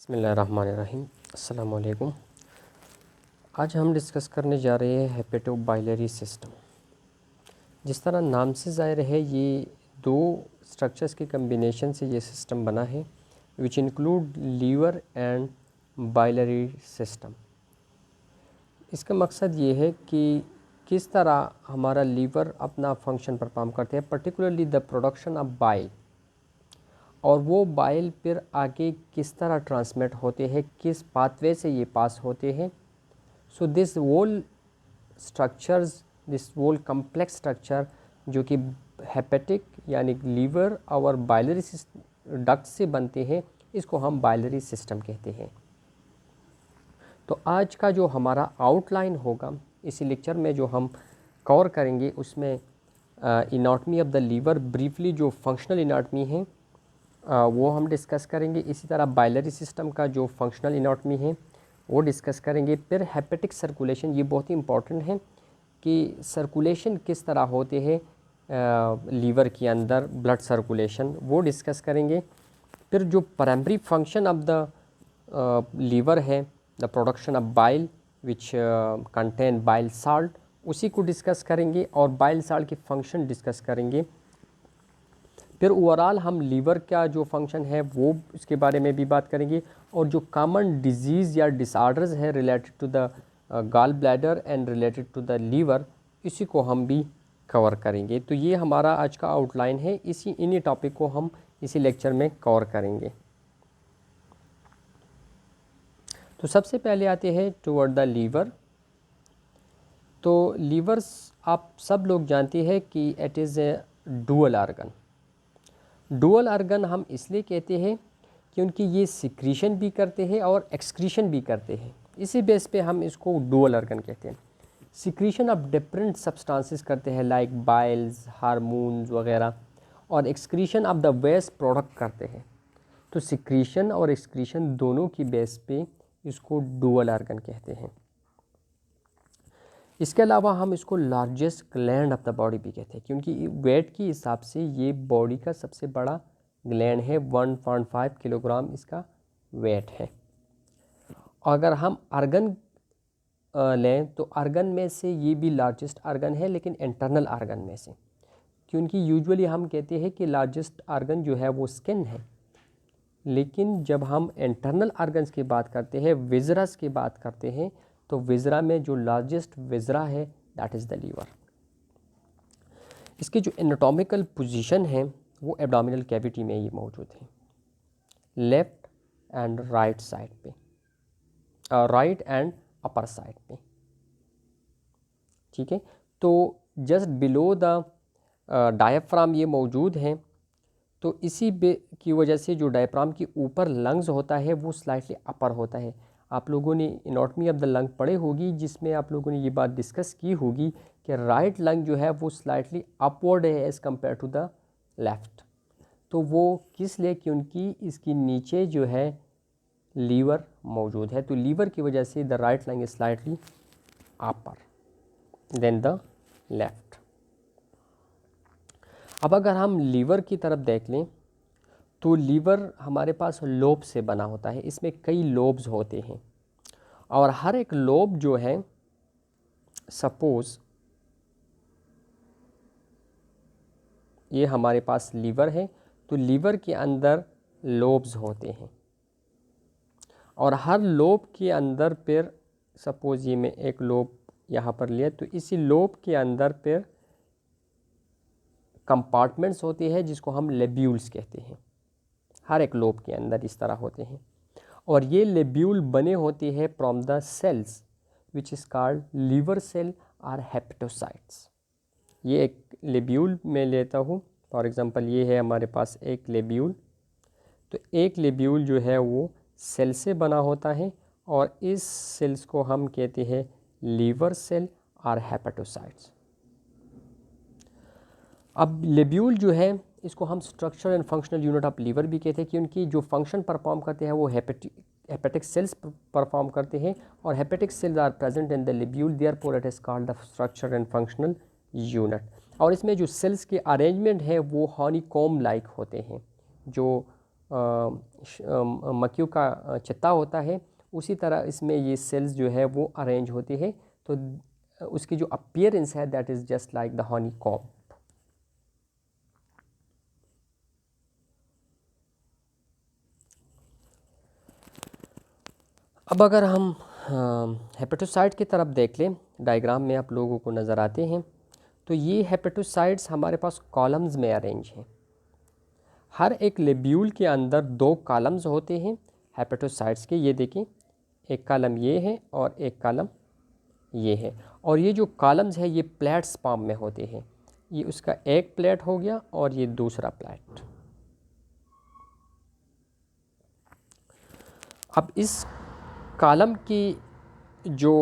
बिस्मिल्लाहिर्रहमानिर्रहीम। अस्सलाम वालेकुम। आज हम डिस्कस करने जा रहे हैं हेपेटोबाइलरी सिस्टम। जिस तरह नाम से ज़ाहिर है, ये दो स्ट्रक्चर्स के कम्बिनेशन से ये सिस्टम बना है, which include liver and biliary system. इसका मकसद ये है कि किस तरह हमारा लीवर अपना फंक्शन परफॉर्म करते हैं, particularly the production of bile, और वो बाइल फिर आगे किस तरह ट्रांसमिट होते हैं, किस पाथवे से ये पास होते हैं। So this whole structures, this whole complex structure जो कि हेपेटिक यानी लीवर और बाइलरी डक्ट से बनते हैं, इसको हम बाइलरी सिस्टम कहते हैं। तो आज का जो हमारा आउटलाइन होगा इसी लेक्चर में जो हम कवर करेंगे, उसमें anatomy of the liver, briefly जो फंक्शनल इनाटमी है वो हम डिस्कस करेंगे। इसी तरह बाइलरी सिस्टम का जो फंक्शनल इनाटमी है वो डिस्कस करेंगे। फिर हेपेटिक सर्कुलेशन, ये बहुत ही इम्पॉर्टेंट है कि सर्कुलेशन किस तरह होते हैं लीवर के अंदर, ब्लड सर्कुलेशन, वो डिस्कस करेंगे। फिर जो primary function of the liver है, the production of bile which contain bile salt, उसी को डिस्कस करेंगे और बाइल साल्ट के फंक्शन डिस्कस करेंगे। फिर ओवरऑल हम लीवर का जो फंक्शन है वो इसके बारे में भी बात करेंगे, और जो कॉमन डिजीज़ या डिसऑर्डर्स है related to the gall bladder and related to the liver, इसी को हम भी कवर करेंगे। तो ये हमारा आज का आउटलाइन है, इन्हीं टॉपिक को हम इसी लेक्चर में कवर करेंगे। तो सबसे पहले आते हैं टुवर्ड द लीवर। तो लीवर्स आप सब लोग जानते हैं कि it is a dual organ. Dual organ हम इसलिए कहते हैं क्योंकि ये सिक्रीशन भी करते हैं और एक्सक्रीशन भी करते हैं, इसी बेस पे हम इसको डुअल आर्गन कहते हैं। सिक्रीशन ऑफ डिफरेंट सब्सटेंसेस करते हैं लाइक बाइल्स, हार्मोन्स वगैरह, और excretion of the waste product करते हैं। तो सिक्रीशन और एक्सक्रीशन दोनों की बेस पे इसको डुअल आर्गन कहते हैं। इसके अलावा हम इसको largest gland of the body भी कहते हैं, क्योंकि वेट के हिसाब से ये बॉडी का सबसे बड़ा ग्लैंड है। 1.5 किलोग्राम इसका वेट है। अगर हम आर्गन लें तो आर्गन में से ये भी लार्जेस्ट आर्गन है, लेकिन इंटरनल आर्गन में से, क्योंकि यूजुअली हम कहते हैं कि लार्जेस्ट आर्गन जो है वो स्किन है, लेकिन जब हम इंटरनल आर्गन्स की बात करते हैं, विजरस की बात करते हैं, तो विजरा में जो लार्जेस्ट विजरा है दैट इज़ द लीवर। इसकी जो एनाटॉमिकल पोजीशन है वो एब्डोमिनल कैविटी में ये मौजूद है, लेफ़्ट एंड राइट साइड पे, राइट एंड अपर साइड पे, ठीक है। तो जस्ट बिलो द डायफ्राम ये मौजूद है। तो इसी की वजह से जो डायफ्राम के ऊपर लंग्स होता है वो स्लाइटली अपर होता है। आप लोगों ने एनाटॉमी ऑफ द लंग पढ़े होगी, जिसमें आप लोगों ने ये बात डिस्कस की होगी कि राइट लंग जो है वो स्लाइटली अपवर्ड है as compare to the left. तो वो किस लिए? क्योंकि इसकी नीचे जो है लीवर मौजूद है, तो लीवर की वजह से the right lung is slightly upper than the left. अब अगर हम लीवर की तरफ देख लें तो लीवर हमारे पास लोब से बना होता है। इसमें कई लोब्स होते हैं, और हर एक लोब जो है, सपोज़ ये हमारे पास लीवर है, तो लीवर के अंदर लोब्स होते हैं, और हर लोब के अंदर फिर सपोज़ ये मैं एक लोब यहाँ पर लिया, तो इसी लोब के अंदर फिर कंपार्टमेंट्स होते हैं जिसको हम लेब्यूल्स कहते हैं। हर एक लोब के अंदर इस तरह होते हैं, और ये लेब्यूल बने होते हैं from the cells which is called liver cell और हेपेटोसाइट्स। ये एक लेब्यूल मैं लेता हूँ, फॉर एग्जांपल ये है हमारे पास एक लेब्यूल। तो एक लेब्यूल जो है वो सेल से बना होता है, और इस सेल्स को हम कहते हैं लीवर सेल और हेपेटोसाइट्स। अब लेब्यूल जो है इसको हम structure and functional unit of liver भी कहते हैं, क्योंकि जो फंक्शन परफॉर्म करते हैं वो हेपेटिक सेल्स परफॉर्म करते हैं, और hepatic cells are present in the lobule, therefore it is called the structure and functional unit. और इसमें जो सेल्स के अरेंजमेंट है वो हनीकॉम्ब लाइक होते हैं, जो मक्खियों का चित्ता होता है, उसी तरह इसमें ये सेल्स जो है वो अरेंज होती है। तो उसकी जो अपीयरेंस है that is just like the honey comb. अब अगर हम हेपेटोसाइट की तरफ देख लें, डायग्राम में आप लोगों को नज़र आते हैं, तो ये हेपेटोसाइट्स हमारे पास कॉलम्स में अरेंज हैं। हर एक लेब्यूल के अंदर 2 कॉलम्स होते हैं हेपेटोसाइट्स के। ये देखें, एक कॉलम ये है और एक कॉलम ये है, और ये जो कॉलम्स है ये प्लेट्स फॉर्म में होते हैं। ये उसका एक प्लेट हो गया और ये दूसरा प्लेट। अब इस कॉलम की जो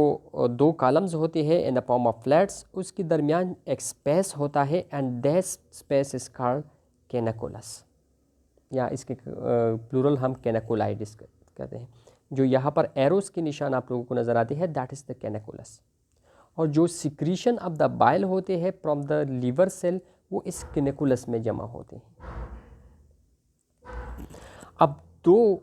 2 कॉलम्स होते हैं in the form of flats, उसके दरमियान एक स्पेस होता है and that space is called canaliculus, या इसके प्लूरल हम कैनाकुलाइडिस कहते हैं। जो यहाँ पर एरोस के निशान आप लोगों को नज़र आते हैं दैट इज़ द कैनाकुलस। और जो सिक्रीशन ऑफ द बाइल होते हैं फ्रॉम द लीवर सेल वो इस कैनाकुलस में जमा होते हैं। अब 2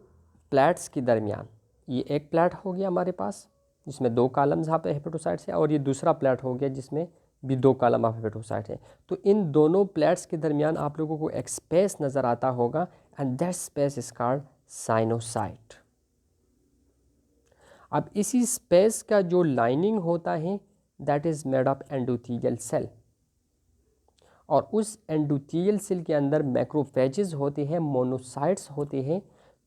प्लेट्स के दरमियान, ये एक प्लेट हो गया हमारे पास जिसमें 2 कॉलम्स यहाँ पे हेपेटोसाइट्स है, और ये दूसरा प्लेट हो गया जिसमें भी 2 कॉलम ऑफ हेपेटोसाइट है। तो इन दोनों प्लेट्स के दरमियान आप लोगों को एक स्पेस नज़र आता होगा and that space is called sinusoid. अब इसी स्पेस का जो लाइनिंग होता है that is made of endothelial cell, और उस एंडोथीलियल सेल के अंदर मैक्रोफेजेस होते हैं, मोनोसाइट्स होते हैं।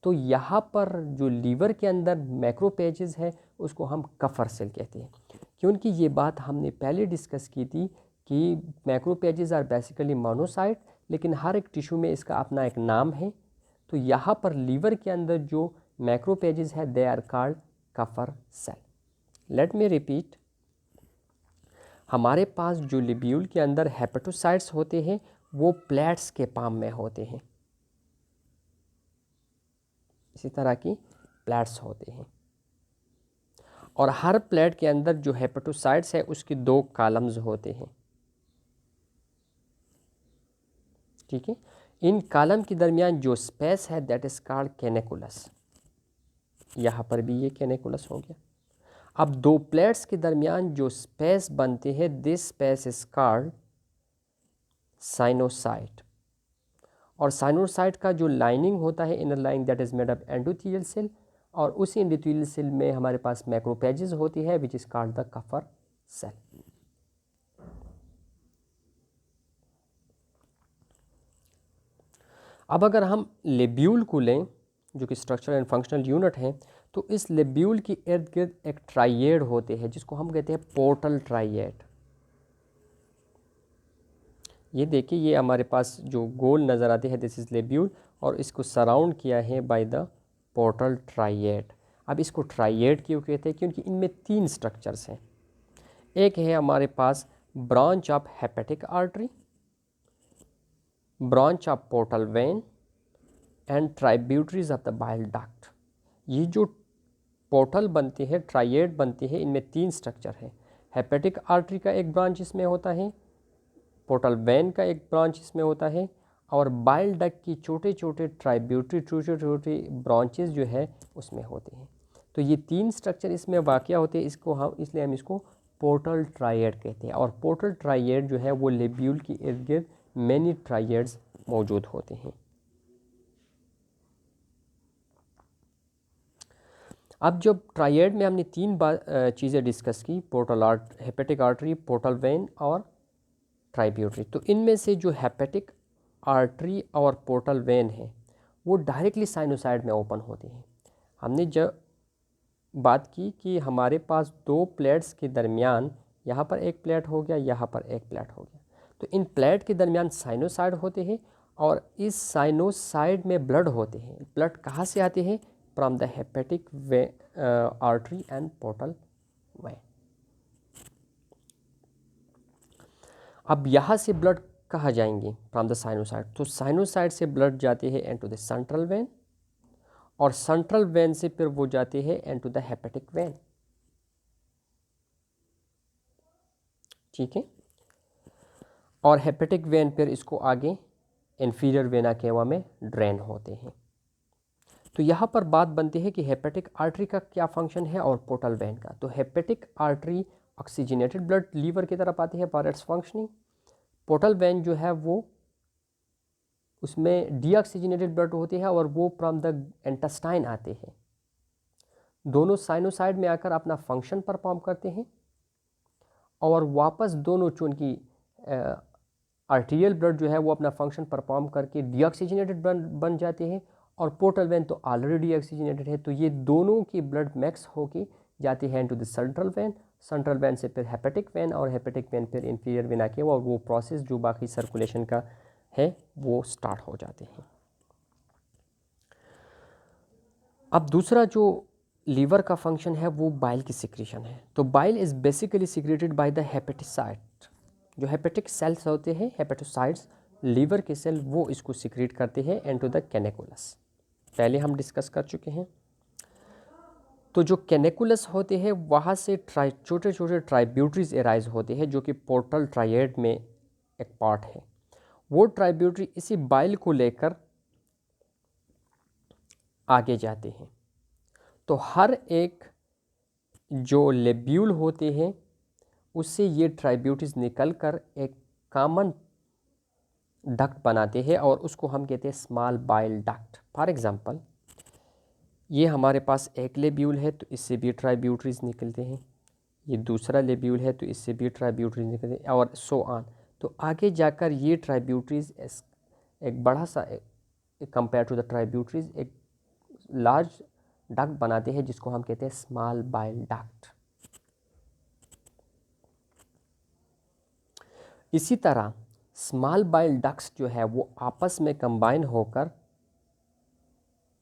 तो यहाँ पर जो लीवर के अंदर मैक्रोफेजेस है उसको हम कफर सेल कहते हैं, क्योंकि ये बात हमने पहले डिस्कस की थी कि मैक्रोफेजेस आर बेसिकली मोनोसाइट, लेकिन हर एक टिश्यू में इसका अपना एक नाम है। तो यहाँ पर लीवर के अंदर जो मैक्रोफेजेस है they are called Kupffer cell. Let me repeat, हमारे पास जो लिब्यूल के अंदर हेपेटोसाइट्स होते हैं वो प्लेट्स के फॉर्म में होते हैं, इसी तरह की प्लेट्स होते हैं, और हर प्लेट के अंदर जो हेपेटोसाइट्स है उसकी 2 कॉलम्स होते हैं। ठीक है, इन कॉलम के दरमियान जो स्पेस है दैट इज कॉल्ड कैनेकुलस। यहाँ पर भी ये कैनेकुलस हो गया। अब 2 प्लेट्स के दरमियान जो स्पेस बनते हैं this space is called sinusoid, और साइनोसाइट का जो लाइनिंग होता है inner lining that is made of endothelial cell, और उसी एंडोथेलियल सेल में हमारे पास मैक्रोफेजेस होती है which is called the Kupffer cell. अब अगर हम लेब्यूल को लें जो कि स्ट्रक्चरल एंड फंक्शनल यूनिट है, तो इस लेब्यूल की इर्द गिर्द एक ट्राइएड होते हैं जिसको हम कहते हैं पोर्टल ट्राइएड। ये देखिए, ये हमारे पास जो गोल नज़र आते हैं दिस इज़ लेब्यूल, और इसको सराउंड किया है बाय द पोर्टल ट्राइएड। अब इसको ट्राइएड क्यों कहते हैं? क्योंकि इनमें 3 स्ट्रक्चर्स हैं। एक है हमारे पास branch of hepatic artery, branch of portal vein and tributaries of the bile duct. ये जो पोर्टल बनते हैं, ट्राइएड बनते हैं, इनमें 3 स्ट्रक्चर है। हेपेटिक आर्टरी का एक ब्रांच इसमें होता है, पोर्टल वेन का एक ब्रांच इसमें होता है, और बाइल डक्ट की छोटे छोटे ट्राइब्यूटरी छोटे छोटे ब्रांचेस जो है उसमें होते हैं। तो ये 3 स्ट्रक्चर इसमें वाक़या होते हैं, इसको हम इसलिए हम इसको पोर्टल ट्राइएड कहते हैं। और पोर्टल ट्राइएड जो है वो लेब्यूल की इर्द गिर्द मैनी ट्राइएड्स मौजूद होते हैं। अब जब ट्राइएड में हमने 3 चीज़ें डिस्कस की, हेपेटिक आर्टरी, पोर्टल वेन और ट्राइब्यूटरी, तो इनमें से जो हेपेटिक आर्टरी और पोर्टल वेन है वो डायरेक्टली साइनोसाइड में ओपन होती हैं। हमने जब बात की कि हमारे पास 2 प्लेट्स के दरमियान, यहाँ पर एक प्लेट हो गया, यहाँ पर एक प्लेट हो गया, तो इन प्लेट के दरमियान साइनोसाइड होते हैं, और इस साइनोसाइड में ब्लड होते हैं। ब्लड कहाँ से आते हैं? From the hepatic artery and portal vein. अब यहाँ से ब्लड कहाँ जाएंगे? From the sinusoid. तो साइनोसाइड से ब्लड जाते हैं इनटू द सेंट्रल वेन, और सेंट्रल वेन से फिर वो जाते हैं इनटू द हेपेटिक वेन। ठीक है, और हेपेटिक वेन फिर इसको आगे इन्फीरियर वेना केवा में ड्रेन होते हैं। तो यहाँ पर बात बनती है कि हेपेटिक आर्टरी का क्या फंक्शन है और पोर्टल वेन का। तो hepatic artery oxygenated blood liver की तरफ आती है for its functioning. Portal vein जो है वो उसमें डीऑक्सीजनेटेड ब्लड होती है और वो फ्रॉम द इंटेस्टाइन आते हैं। दोनों साइनोसाइड में आकर अपना फंक्शन परफॉर्म करते हैं और वापस दोनों चूंकि आर्टीरियल ब्लड जो है वो अपना फंक्शन परफॉर्म करके डीऑक्सीजनेटेड बन जाते हैं और पोर्टल वेन तो ऑलरेडी डीऑक्सीजनेटेड है। तो ये दोनों की ब्लड मिक्स होके जाती है into the central vein, central vein से फिर हेपेटिक वेन और हेपेटिक वेन फिर इंफीरियर वेन आके और वो प्रोसेस जो बाकी सर्कुलेशन का है वो स्टार्ट हो जाते हैं। अब दूसरा जो लीवर का फंक्शन है वो बाइल की सिक्रीशन है। तो bile is basically secreted by the hepatocyte. जो हेपेटिक सेल्स होते हैं, हेपेटोसाइट्स, लीवर के सेल, वो इसको सिक्रेट करते हैं इनटू द कैनेकुलस। पहले हम डिस्कस कर चुके हैं। तो जो कैनेकुलस होते हैं वहाँ से छोटे छोटे ट्राइब्यूटरीज एराइज होते हैं जो कि पोर्टल ट्राइएड में एक पार्ट है। वो ट्राइब्यूटरी इसी बाइल को लेकर आगे जाते हैं। तो हर एक जो लेब्यूल होते हैं उससे ये ट्राइब्यूटरीज निकलकर एक कॉमन डक्ट बनाते हैं और उसको हम कहते हैं small bile duct. For example ये हमारे पास एक लेब्यूल है तो इससे भी ट्राइब्यूटरीज निकलते हैं, ये दूसरा लेब्यूल है तो इससे भी ट्राइब्यूटरीज निकलते हैं और सो ऑन। तो आगे जाकर ये ट्राइब्यूटरीज एक बड़ा सा कंपेयर टू द ट्राइब्यूटरीज एक लार्ज डक्ट बनाते हैं जिसको हम कहते हैं स्मॉल बाइल डक्ट। इसी तरह स्मॉल बाइल डक्ट्स जो है वो आपस में कंबाइन होकर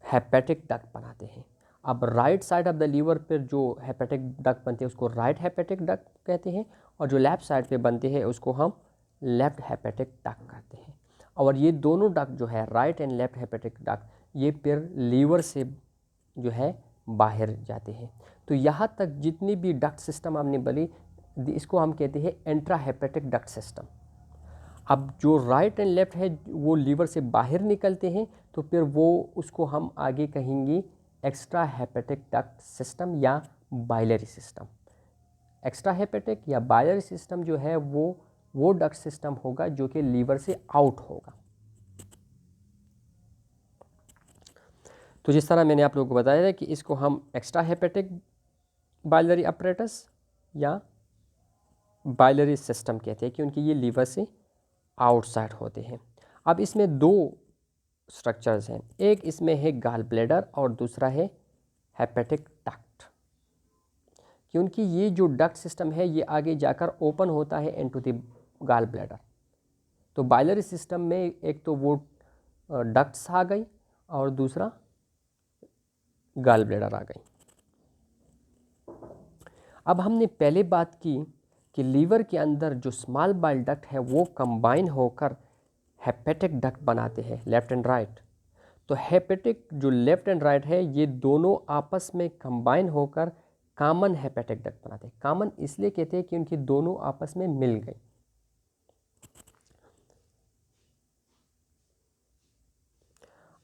हेपेटिक डक्ट बनाते हैं। अब right side of the liver पर जो हेपेटिक डक्ट बनते हैं उसको राइट हेपेटिक डक्ट कहते हैं और जो लेफ्ट साइड पे बनते हैं उसको हम लेफ्ट हेपेटिक डक्ट कहते हैं। और ये दोनों डक्ट जो है right and left hepatic duct ये फिर लीवर से जो है बाहर जाते हैं। तो यहाँ तक जितनी भी डक्ट सिस्टम हमने बोली इसको हम कहते हैं इंट्रा हेपेटिक डक्ट सिस्टम। अब जो राइट एंड लेफ्ट है वो लीवर से बाहर निकलते हैं तो फिर वो उसको हम आगे कहेंगे एक्स्ट्रा हेपेटिक डक्ट सिस्टम या बाइलरी सिस्टम। एक्स्ट्रा हेपेटिक या बाइलरी सिस्टम जो है वो डक्ट सिस्टम होगा जो कि लीवर से आउट होगा। तो जिस तरह मैंने आप लोगों को बताया है कि इसको हम एक्स्ट्रा हेपेटिक बाइलरी अपरेटस या बाइलरी सिस्टम कहते हैं क्योंकि ये लीवर से आउटसाइड होते हैं। अब इसमें दो स्ट्रक्चर्स हैं, एक इसमें है गाल ब्लैडर और दूसरा है हेपेटिक डक्ट। क्योंकि ये जो डक्ट सिस्टम है ये आगे जाकर ओपन होता है इनटू द गाल ब्लैडर। तो बाइलरी सिस्टम में एक तो वो डक्ट्स आ गई और दूसरा गाल ब्लैडर आ गई। अब हमने पहले बात की कि लीवर के अंदर जो स्मॉल बाइल डक्ट है वो कंबाइन होकर हेपेटिक डक्ट बनाते हैं लेफ्ट एंड राइट। तो हेपेटिक जो लेफ्ट एंड राइट है ये दोनों आपस में कंबाइन होकर कॉमन हेपेटिक डक्ट बनाते हैं। कॉमन इसलिए कहते हैं क्योंकि दोनों आपस में मिल गई।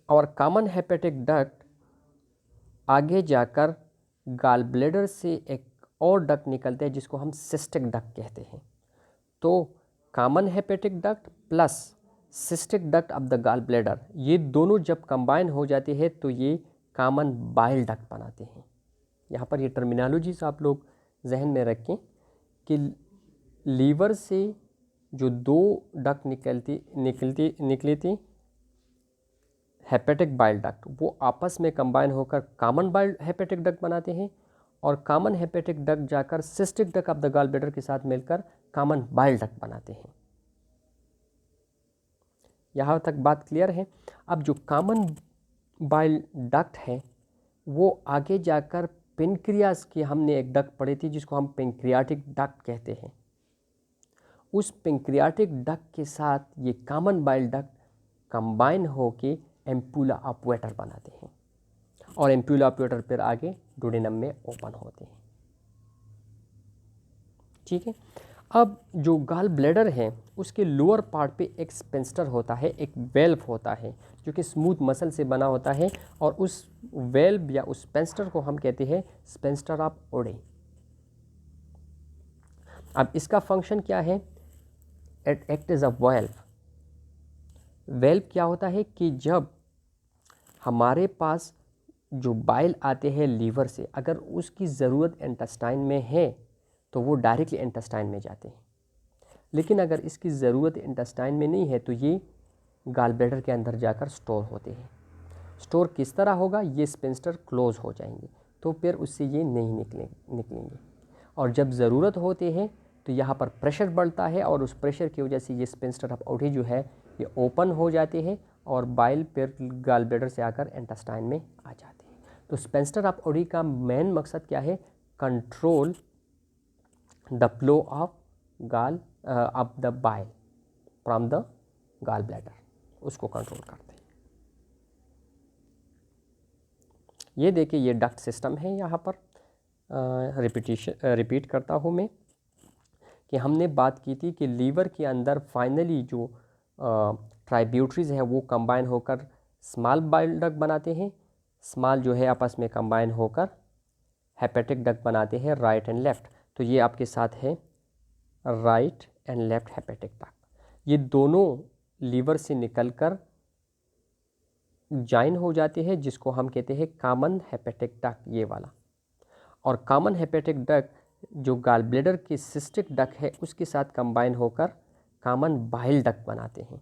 और कॉमन हेपेटिक डक्ट आगे जाकर गाल ब्लैडर से एक और डक्ट निकलते हैं जिसको हम सिस्टिक डक्ट कहते हैं। तो common hepatic duct plus cystic duct of the gall bladder ये दोनों जब कंबाइन हो जाते हैं तो ये कॉमन बाइल डक्ट बनाते हैं। यहाँ पर ये टर्मिनोलॉजीज आप लोग जहन में रखें कि लीवर से जो दो डक्ट निकली थी हेपेटिक बाइल डक्ट वो आपस में कंबाइन होकर कॉमन बाइल हेपेटिक डक्ट बनाते हैं और कॉमन हेपेटिक डक्ट जाकर cystic duct of the gall bladder के साथ मिलकर कॉमन बाइल डक्ट बनाते हैं। यहाँ तक बात क्लियर है। अब जो कॉमन बाइल डक्ट है वो आगे जाकर पेनक्रियास की हमने एक डक्ट पढ़ी थी जिसको हम पेंक्रियाटिक डक्ट कहते हैं। उस पेंक्रियाटिक डक्ट के साथ ये कॉमन बाइल डक्ट कंबाइन होके एम्पुला ऑपरेटर बनाते हैं और एम्पुला ऑपरेटर फिर आगे डुडेनम में ओपन होते हैं। ठीक है। अब जो गाल ब्लैडर है उसके लोअर पार्ट पे एक स्पेंस्टर होता है, एक वेल्व होता है जो कि स्मूथ मसल से बना होता है, और उस वेल्व या उस स्पेंस्टर को हम कहते हैं स्पेंस्टर ऑफ ओडे। अब इसका फंक्शन क्या है? It act as a valve. Valve क्या होता है कि जब हमारे पास जो बाइल आते हैं लीवर से, अगर उसकी ज़रूरत इंटेस्टाइन में है तो वो डायरेक्टली इंटेस्टाइन में जाते हैं, लेकिन अगर इसकी ज़रूरत इंटेस्टाइन में नहीं है तो ये गाल ब्लैडर के अंदर जाकर स्टोर होते हैं। स्टोर किस तरह होगा? ये स्पेंस्टर क्लोज हो जाएंगे तो फिर उससे ये नहीं निकलेंगे, और जब ज़रूरत होते हैं तो यहाँ पर प्रेशर बढ़ता है, और उस प्रेशर की वजह से ये स्पेंस्टर ऑफ ओडी जो है ये ओपन हो जाते हैं, और बाइल फिर गाल ब्लैडर से आकर इंटेस्टाइन में आ जाते हैं। तो स्पेंस्टर ऑफ ओडी का मेन मकसद क्या है? कंट्रोल द फ्लो ऑफ गाल of the bile from the gall bladder, उसको कंट्रोल करते हैं। ये देखिए ये डक्ट सिस्टम है। यहाँ पर रिपीट करता हूँ मैं कि हमने बात की थी कि लीवर के अंदर फाइनली जो ट्राइब्यूटरीज है वो कंबाइन होकर स्मॉल बाइल डक्ट बनाते हैं। स्मॉल जो है आपस में कंबाइन होकर हेपेटिक डक्ट बनाते हैं, राइट एंड लेफ्ट। तो ये आपके साथ है right and left hepatic duct. ये दोनों लीवर से निकलकर जॉइन हो जाते हैं, जिसको हम कहते हैं कॉमन हेपेटिक डक्ट, ये वाला। और कॉमन हेपेटिक डक्ट जो गाल ब्लैडर की सिस्टिक डक्ट है उसके साथ कंबाइन होकर कॉमन बाइल डक्ट बनाते हैं।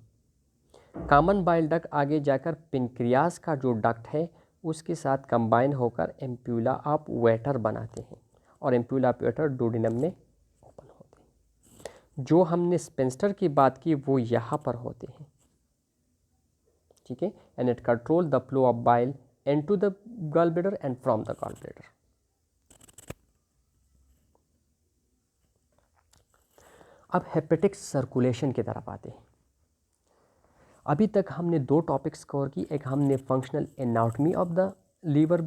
कॉमन बाइल डक्ट आगे जाकर पेनक्रियास का जो डक्ट है उसके साथ कंबाइन होकर एम्प्यूला ऑफ वेटर बनाते हैं, और एम्प्यूला ऑफ वेटर डोडेनम में ओपन होते हैं। जो हमने स्पेंस्टर की बात की वो यहाँ पर होते हैं, ठीक है। And it control the flow of bile into the gall bladder and from the gall bladder. अब हेपेटिक सर्कुलेशन की तरफ आते हैं। अभी तक हमने दो टॉपिक्स कवर की। एक हमने functional anatomy of the liver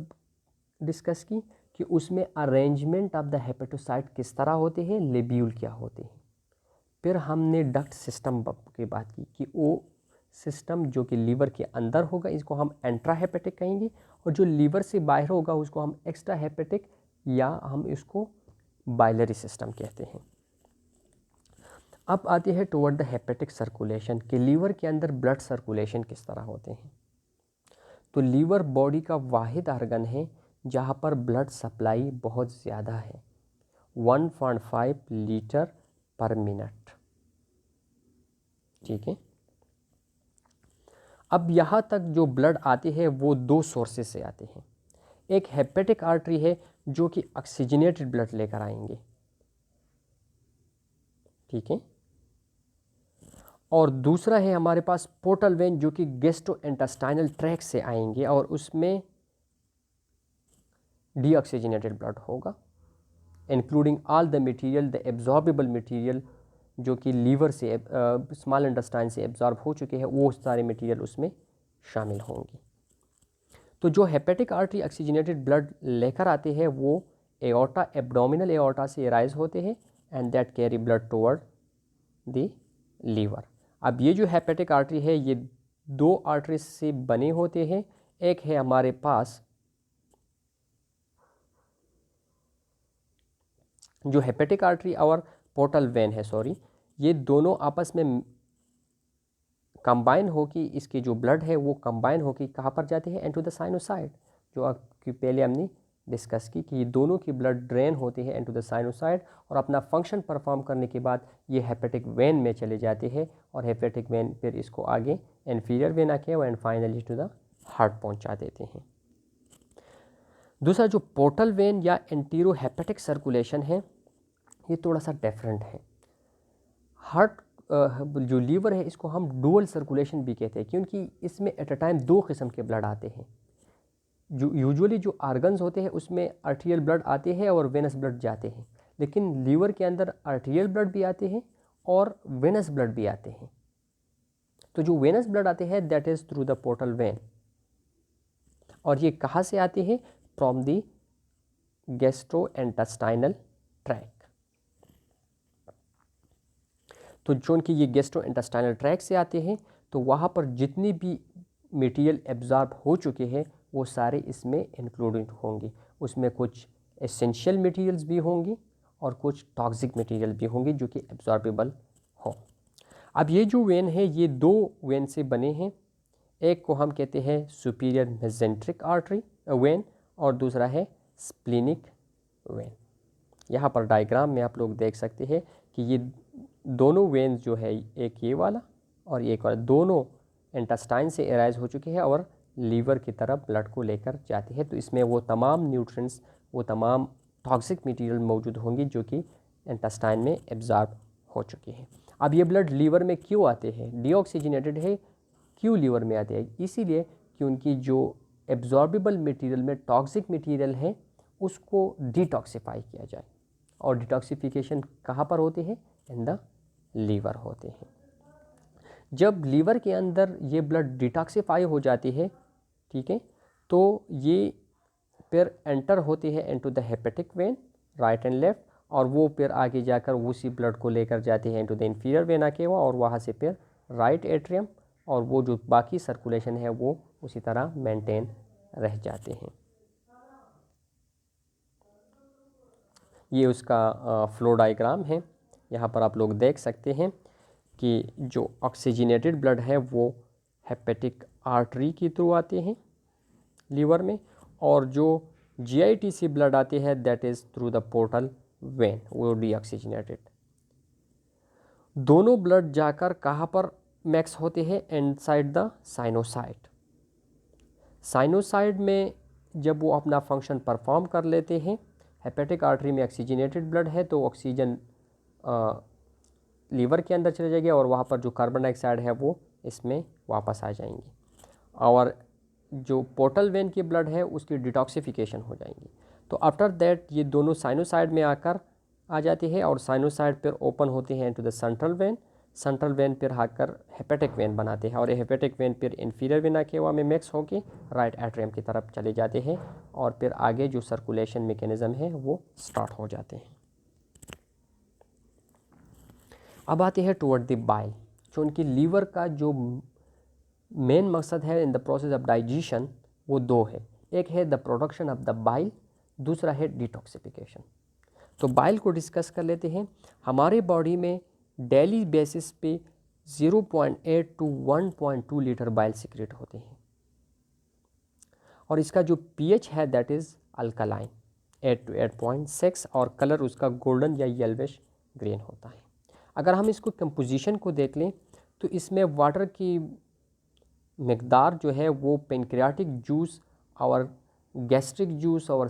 discuss की कि उसमें अरेंजमेंट ऑफ द हेपेटोसाइट किस तरह होते हैं, लेब्यूल क्या होते हैं। फिर हमने डक्ट सिस्टम की बात की कि वो सिस्टम जो कि लीवर के अंदर होगा इसको हम एंट्रा हेपेटिक कहेंगे, और जो लीवर से बाहर होगा उसको हम एक्स्ट्रा हेपेटिक या हम इसको बाइलरी सिस्टम कहते हैं। अब आते हैं टुवर्ड द हेपेटिक सर्कुलेशन कि लीवर के अंदर ब्लड सर्कुलेशन किस तरह होते हैं। तो लीवर बॉडी का वाहिद आर्गन है जहाँ पर ब्लड सप्लाई बहुत ज़्यादा है, 1.5 लीटर पर मिनट, ठीक है। अब यहाँ तक जो ब्लड आते हैं वो दो सोर्सेस से आते हैं। एक हेपेटिक आर्टरी है जो कि ऑक्सीजनेटेड ब्लड लेकर आएंगे, ठीक है, और दूसरा है हमारे पास पोर्टल वेन जो कि गैस्ट्रोइंटेस्टाइनल ट्रैक्ट से आएंगे, और उसमें डीऑक्सीजनेटेड ब्लड होगा, including all the material, the absorbable material जो कि लीवर से स्मॉल इंटेस्टाइन से एब्जॉर्ब हो चुके हैं, वो सारे मटेरियल उसमें शामिल होंगे। तो जो हेपेटिक आर्टरी ऑक्सीजनेटेड ब्लड लेकर आते हैं वो एओर्टा, एब्डोमिनल एओर्टा से राइज होते हैं and that carry blood toward the liver. अब ये जो हेपेटिक आर्टरी है ये दो आर्टरीज से बने होते हैं। एक है हमारे पास जो हेपेटिक आर्टरी और पोर्टल वेन है, सॉरी, ये दोनों आपस में कंबाइन हो कि इसके जो ब्लड है वो कंबाइन हो कि कहाँ पर जाते हैं, इनटू द साइनोसाइड, जो आपकी पहले हमने डिस्कस की कि ये दोनों की ब्लड ड्रेन होते हैं इनटू द साइनोसाइड, और अपना फंक्शन परफॉर्म करने के बाद ये हेपेटिक वेन में चले जाते हैं, और हेपेटिक वेन फिर इसको आगे इन्फीरियर वेना के and finally to the heart पहुँचा देते हैं। दूसरा जो पोर्टल वेन या एंटीरो हेपेटिक सर्कुलेशन है ये थोड़ा सा डिफरेंट है। हार्ट जो लीवर है इसको हम डुअल सर्कुलेशन भी कहते हैं क्योंकि इसमें एट अ टाइम दो किस्म के ब्लड आते हैं। जो यूजुअली जो आर्गन्स होते हैं उसमें आर्टेरियल ब्लड आते हैं और वेनस ब्लड जाते हैं, लेकिन लीवर के अंदर आर्टेरियल ब्लड भी आते हैं और वेनस ब्लड भी आते हैं। तो जो वेनस ब्लड आते हैं that is through the portal vein, और ये कहाँ से आते हैं, फ्रॉम द गैस्ट्रोइंटेस्टाइनल ट्रैक्ट। तो जो कि ये गैस्ट्रो इंटेस्टाइनल ट्रैक से आते हैं, तो वहाँ पर जितनी भी मटेरियल एब्जॉर्ब हो चुके हैं वो सारे इसमें इंक्लूडेड होंगे। उसमें कुछ एसेंशियल मटेरियल्स भी होंगी और कुछ टॉक्सिक मटेरियल भी होंगे जो कि एब्जॉर्बेबल हो। अब ये जो वेन है ये दो वेन से बने हैं। एक को हम कहते हैं सुपीरियर मेसेंट्रिक आर्टरी वेन और दूसरा है स्प्लिनिक वेन। यहाँ पर डायग्राम में आप लोग देख सकते हैं कि ये दोनों वेन्स जो है, एक ये वाला और एक वाला, दोनों इंटेस्टाइन से एराइज हो चुके हैं और लीवर की तरफ ब्लड को लेकर जाते हैं। तो इसमें वो तमाम न्यूट्रिएंट्स, वो तमाम टॉक्सिक मटेरियल मौजूद होंगी जो कि इंटेस्टाइन में एब्जॉर्ब हो चुकी हैं। अब ये ब्लड लीवर में क्यों आते हैं, डीऑक्सीजनेटेड है, क्यों लीवर में आते हैं? इसीलिए कि उनकी जो एब्जॉर्बेबल मटेरियल में टॉक्सिक मटेरियल है उसको डिटॉक्सिफाई किया जाए। और डिटॉक्सिफिकेशन कहाँ पर होते हैं? इन द लीवर होते हैं। जब लीवर के अंदर ये ब्लड डिटॉक्सिफाई हो जाती है, ठीक है, तो ये फिर एंटर होती है into the hepatic when, right and left, और वो फिर आगे जाकर उसी ब्लड को लेकर जाती है into the inferior vena cava, और वहाँ से फिर राइट एट्रियम, और वो जो बाकी सर्कुलेशन है वो उसी तरह मेंटेन रह जाते हैं। ये उसका फ्लो डायग्राम है। यहाँ पर आप लोग देख सकते हैं कि जो ऑक्सीजनेटेड ब्लड है वो हेपेटिक आर्टरी के थ्रू आते हैं लीवर में, और जो जीआईटी से ब्लड आते हैं that is through the portal vein, वो डीऑक्सीजनेटेड। दोनों ब्लड जाकर कहाँ पर मैक्स होते हैं? Inside the sinusoid. साइनोसाइड में जब वो अपना फंक्शन परफॉर्म कर लेते हैं, हेपेटिक आर्टरी में ऑक्सीजनेटेड ब्लड है तो ऑक्सीजन लीवर के अंदर चले जाएगी और वहाँ पर जो कार्बन डाइऑक्साइड है वो इसमें वापस आ जाएंगी, और जो पोर्टल वेन की ब्लड है उसकी डिटॉक्सिफिकेशन हो जाएंगी। तो आफ्टर दैट ये दोनों साइनोसाइड में आकर आ जाती है और साइनोसाइड फिर ओपन होते हैं into the central vein, central vein फिर आकर हेपेटिक वेन बनाते हैं, और ये हेपेटिक वेन फिर इंफीरियर वेना केवा में मिक्स होकर राइट एट्रियम की तरफ चले जाते हैं, और फिर आगे जो सर्कुलेशन मैकेनिज्म है वो स्टार्ट हो जाते हैं। अब आते हैं टुवर्ड द बाइल। जो उनकी लीवर का जो मेन मकसद है इन द प्रोसेस ऑफ डाइजेशन वो दो है, एक है the production of the bile, दूसरा है डिटॉक्सिफिकेशन। तो बाइल को डिस्कस कर लेते हैं। हमारे बॉडी में डेली बेसिस पे 0.8 टू 1.2 लीटर बाइल सीक्रेट होते हैं, और इसका जो पीएच है दैट इज़ अल्कलाइन 8 टू 8.6, और कलर उसका गोल्डन या येल्विश ग्रीन होता है। अगर हम इसको कंपोजिशन को देख लें तो इसमें वाटर की मिकदार जो है वो पेनक्रियाटिक जूस और गैस्ट्रिक जूस और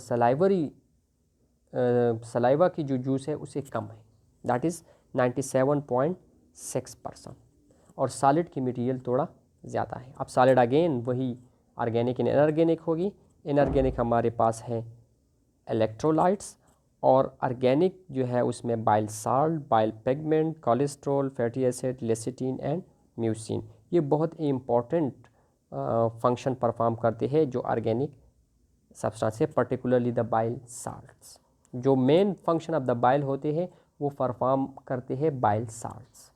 सलाइवा की जो जूस है उससे कम है, दैट इज़ 97.6%, और सॉलिड की मटेरियल थोड़ा ज़्यादा है। अब सॉलिड अगेन वही ऑर्गेनिक एंड इनऑर्गेनिक होगी। इनऑर्गेनिक हमारे पास है इलेक्ट्रोलाइट्स, और ऑर्गेनिक जो है उसमें bile salt, bile pigment, cholesterol, fatty acid, lecithin and mucin. ये बहुत इम्पॉर्टेंट फंक्शन परफॉर्म करते हैं जो ऑर्गेनिक सब्सटेंस है, पर्टिकुलरली द बाइल साल्ट्स। जो main function of the bile होते हैं वो परफॉर्म करते हैं बाइल साल्ट्स।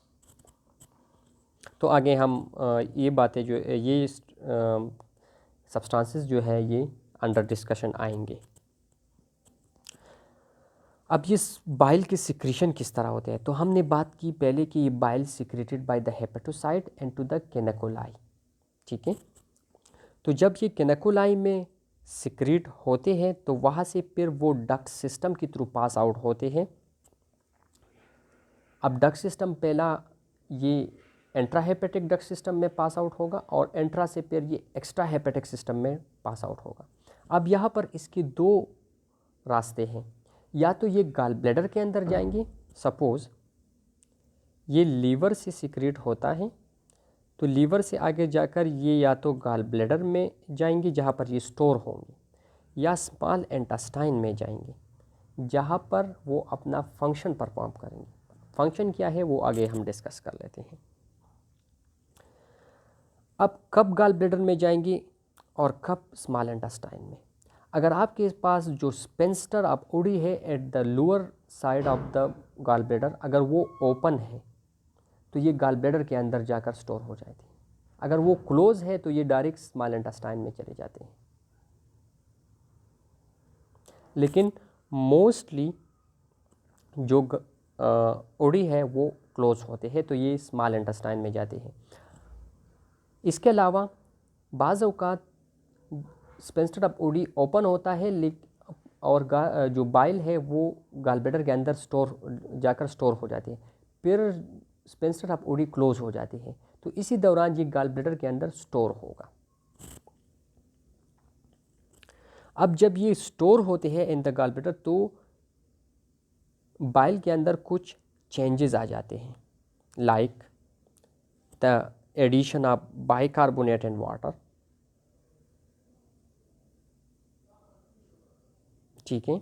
तो आगे हम ये बातें जो ये सब्सटेंसेस जो है ये अंडर डिस्कशन आएंगे। अब ये बाइल के सिक्रीशन किस तरह होते हैं, तो हमने बात की पहले कि ये bile secreted by the hepatocyte and to the canaliculi, ठीक है। तो जब ये केनेकोलाई में सिक्रेट होते हैं तो वहाँ से फिर वो डक्ट सिस्टम के थ्रू पास आउट होते हैं। अब डक्ट सिस्टम पहला ये इंट्राहेपेटिक डक्ट सिस्टम में पास आउट होगा और इंट्रा से फिर ये एक्स्ट्रा हेपेटिक सिस्टम में पास आउट होगा। अब यहाँ पर इसके दो रास्ते हैं, या तो ये गाल ब्लैडर के अंदर जाएंगे, सपोज़ ये लीवर से सिक्रेट होता है तो लीवर से आगे जाकर ये या तो गाल ब्लैडर में जाएंगे जहाँ पर ये स्टोर होंगे, या स्मॉल इंटेस्टाइन में जाएंगे जहाँ पर वो अपना फंक्शन परफॉर्म करेंगे। फंक्शन क्या है वो आगे हम डिस्कस कर लेते हैं। अब कब गाल ब्लैडर में जाएंगे और कब स्मॉल इंटेस्टाइन में? अगर आपके पास जो स्पेंस्टर ऑफ ओडी है at the lower side of the gall bladder अगर वो ओपन है तो ये गाल ब्लैडर के अंदर जाकर स्टोर हो जाती है। अगर वो क्लोज है तो ये डायरेक्ट स्मॉल इंटेस्टाइन में चले जाते हैं। लेकिन मोस्टली जो ओडी है वो क्लोज होते हैं, तो ये स्मॉल इंटेस्टाइन में जाते हैं। इसके अलावा बाज़ औक़ात स्पेंसर ऑफ ओडी ओपन होता है, और जो बाइल है वो गाल ब्लैडर के अंदर जाकर स्टोर हो जाती है, फिर स्पेंसर ऑफ ओडी क्लोज हो जाती है, तो इसी दौरान ये गाल ब्लैडर के अंदर स्टोर होगा। अब जब ये स्टोर होते हैं इन द गाल ब्लैडर, तो बाइल के अंदर कुछ चेंजेस आ जाते हैं, like the addition of bicarbonate and water. ठीक है,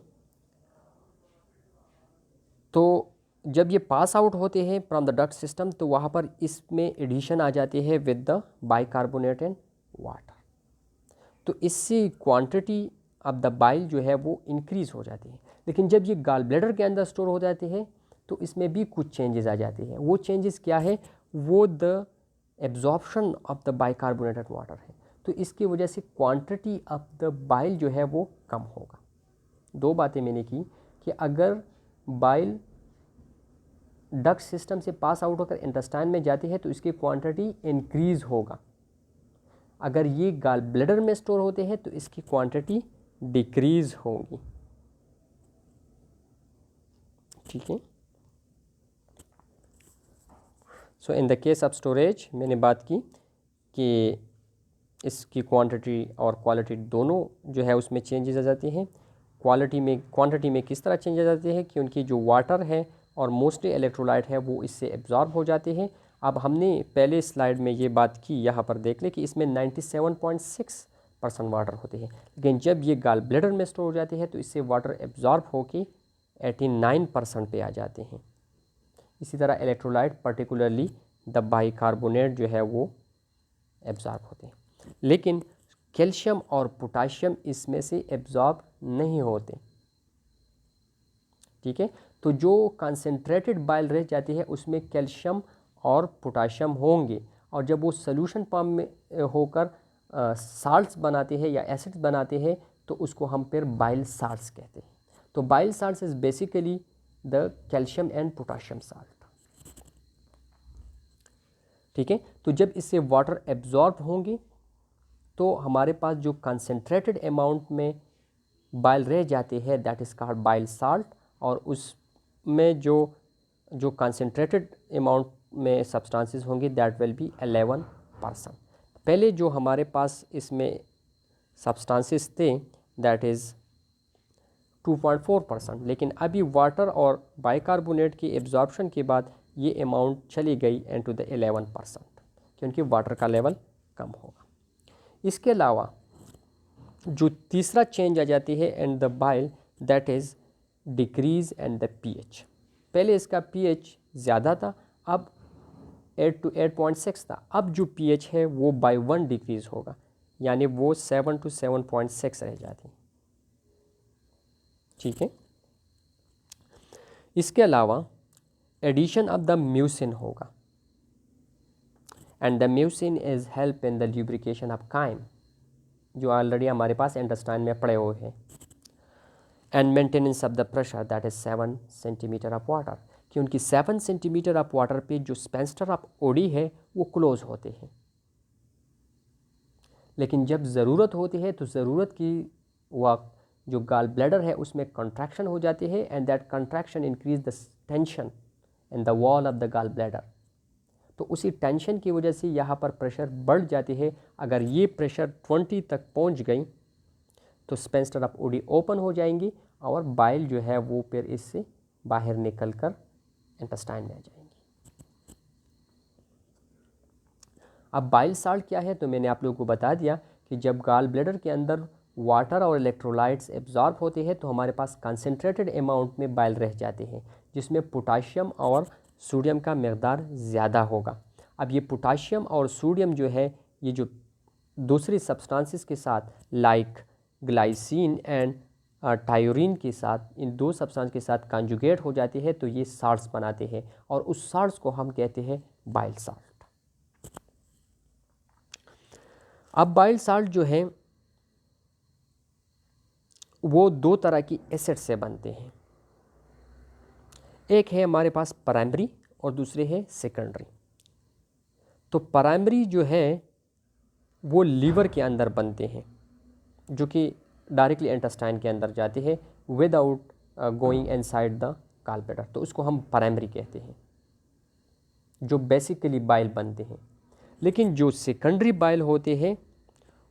तो जब ये पास आउट होते हैं फ्रॉम द डक्ट सिस्टम, तो वहाँ पर इसमें एडिशन आ जाती है with the bicarbonate and water, तो इससे क्वांटिटी ऑफ द बाइल जो है वो इंक्रीज़ हो जाती है। लेकिन जब ये गाल ब्लैडर के अंदर स्टोर हो जाती है तो इसमें भी कुछ चेंजेस आ जाते हैं। वो चेंजेस क्या है? वो the absorption of the bicarbonated water है, तो इसकी वजह से क्वांटिटी ऑफ द बाइल जो है वो कम होगा। दो बातें मैंने की कि अगर बाइल डक्ट सिस्टम से पास आउट होकर इंटेस्टाइन में जाती है तो इसकी क्वांटिटी इंक्रीज़ होगा। अगर ये गाल ब्लैडर में स्टोर होते हैं तो इसकी क्वांटिटी डिक्रीज़ होगी। ठीक है, so in the case of storage मैंने बात की कि इसकी क्वांटिटी और क्वालिटी दोनों जो है उसमें चेंजेस आ जाती हैं। क्वांटिटी में किस तरह चेंज आ जाती है कि उनकी जो वाटर है और मोस्टली इलेक्ट्रोलाइट है वो इससे एब्जॉर्ब हो जाते हैं। अब हमने पहले स्लाइड में ये बात की, यहाँ पर देख लें कि इसमें 97.6% वाटर होते हैं, लेकिन जब ये गाल ब्लैडर में स्टोर हो जाते हैं तो इससे वाटर एब्जॉर्ब होकर 89% पे आ जाते हैं। इसी तरह इलेक्ट्रोलाइट पर्टिकुलरली द बाइकार्बोनेट जो है वो एब्जॉर्ब होते हैं, लेकिन कैल्शियम और पोटाशियम इसमें से एब्जॉर्ब नहीं होते। ठीक है, तो जो कंसंट्रेटेड बाइल रह जाती है उसमें कैल्शियम और पोटाशियम होंगे, और जब वो सोल्यूशन फॉर्म में होकर साल्ट्स बनाते हैं या एसिड्स बनाते हैं तो उसको हम फिर बाइल साल्ट्स कहते हैं। तो bile salts is basically the calcium and potassium salt. ठीक है, तो जब इससे वाटर एब्जॉर्ब होंगे तो हमारे पास जो कंसंट्रेटेड अमाउंट में बाइल रह जाते हैं that is called bile salt, और उसमें जो कंसंट्रेटेड अमाउंट में सब्सटेंसेस होंगे दैट विल बी 11%। पहले जो हमारे पास इसमें सब्सटेंसेस थे दैट इज़ 2.4%, लेकिन अभी वाटर और बाइकार्बोनेट की एब्जॉर्प्शन के बाद ये अमाउंट चली गई इनटू द 11%, क्योंकि वाटर का लेवल कम होगा। इसके अलावा जो तीसरा चेंज आ जाती है इन the bile that is decrease and the pH. पहले इसका पीएच ज़्यादा था, अब 8 to 8.6 था, अब जो पीएच है वो बाय 1 डिक्रीज़ होगा, यानी वो 7 to 7.6 रह जाती। ठीक है, इसके अलावा एडिशन ऑफ द म्यूसिन होगा, and the mucin is help in the lubrication of chyme, जो ऑलरेडी हमारे पास इंटेस्टाइन में पड़े हुए हैं, and maintenance of the pressure that is 7 centimetre of water, कि उनकी 7 सेंटीमीटर ऑफ वाटर पे जो स्पेंसर ऑफ ओडी है वो क्लोज होते हैं, लेकिन जब ज़रूरत होती है तो ज़रूरत की वक्त जो गाल ब्लैडर है उसमें कंट्रैक्शन हो जाती है, and that contraction increase the tension in the wall of the gall bladder. तो उसी टेंशन की वजह से यहाँ पर प्रेशर बढ़ जाती है। अगर ये प्रेशर 20 तक पहुँच गई तो स्पेंसर ऑफ ओडी ओपन हो जाएंगी और बाइल जो है वो फिर इससे बाहर निकल कर इंटेस्टाइन में आ जाएंगी। अब बाइल साल्ट क्या है, तो मैंने आप लोगों को बता दिया कि जब गाल ब्लैडर के अंदर वाटर और इलेक्ट्रोलाइट्स एब्जॉर्ब होते हैं तो हमारे पास कंसंट्रेटेड अमाउंट में बाइल रह जाते हैं, जिसमें पोटाशियम और सोडियम का मकदार ज़्यादा होगा। अब ये पोटाशियम और सोडियम जो है ये जो दूसरी सब्सटेंसेस के साथ लाइक ग्लाइसिन एंड टायोरीन के साथ, इन दो सब्सटेंस के साथ कंजुगेट हो जाती है तो ये साल्ट्स बनाते हैं, और उस साल्ट्स को हम कहते हैं बाइल साल्ट। अब बाइल साल्ट जो है वो दो तरह की एसिड से बनते हैं, एक है हमारे पास प्राइमरी और दूसरे है सेकेंडरी। तो प्राइमरी जो है वो लीवर के अंदर बनते हैं, जो कि डायरेक्टली इंटेस्टाइन के अंदर जाते हैं without going inside the gall bladder, तो उसको हम प्राइमरी कहते हैं, जो बेसिकली बाइल बनते हैं। लेकिन जो सेकेंडरी बाइल होते हैं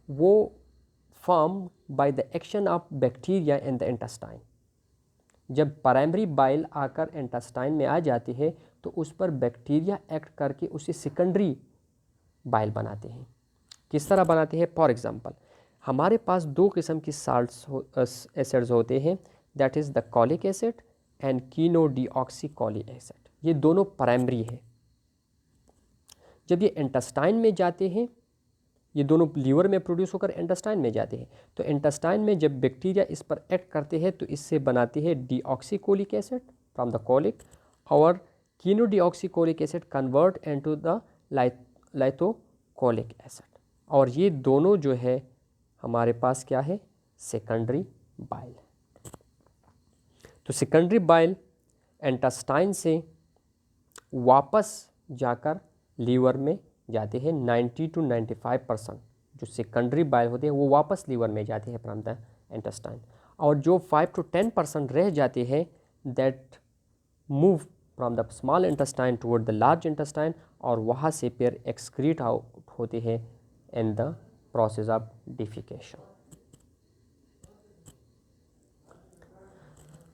वो form by the action of bacteria in the intestine. जब प्राइमरी बाइल आकर इंटेस्टाइन में आ जाती है तो उस पर बैक्टीरिया एक्ट करके उसे सेकेंडरी बाइल बनाते हैं। किस तरह बनाते हैं? फॉर एग्जांपल, हमारे पास दो किस्म की साल्ट्स एसिड्स होते हैं, that is the cholic acid and chenodeoxycholic acid. ये दोनों प्राइमरी है। जब ये इंटेस्टाइन में जाते हैं, ये दोनों लीवर में प्रोड्यूस होकर इंटेस्टाइन में जाते हैं, तो इंटेस्टाइन में जब बैक्टीरिया इस पर एक्ट करते हैं तो इससे बनाती है deoxycholic acid from the cholic, और chenodeoxycholic acid convert into the lithocholic acid. और ये दोनों जो है हमारे पास क्या है? Secondary bile. तो सेकेंडरी बाइल इंटेस्टाइन से वापस जाकर लीवर में जाते हैं। 90 to 95% जो सेकेंडरी बाइल होते हैं वो वापस लीवर में जाते हैं फ्रॉम द इंटेस्टाइन, और जो 5 to 10% रह जाते हैं that move from the small intestine toward the large intestine, और वहाँ से फिर एक्सक्रीट आउट होते हैं in the process of defecation.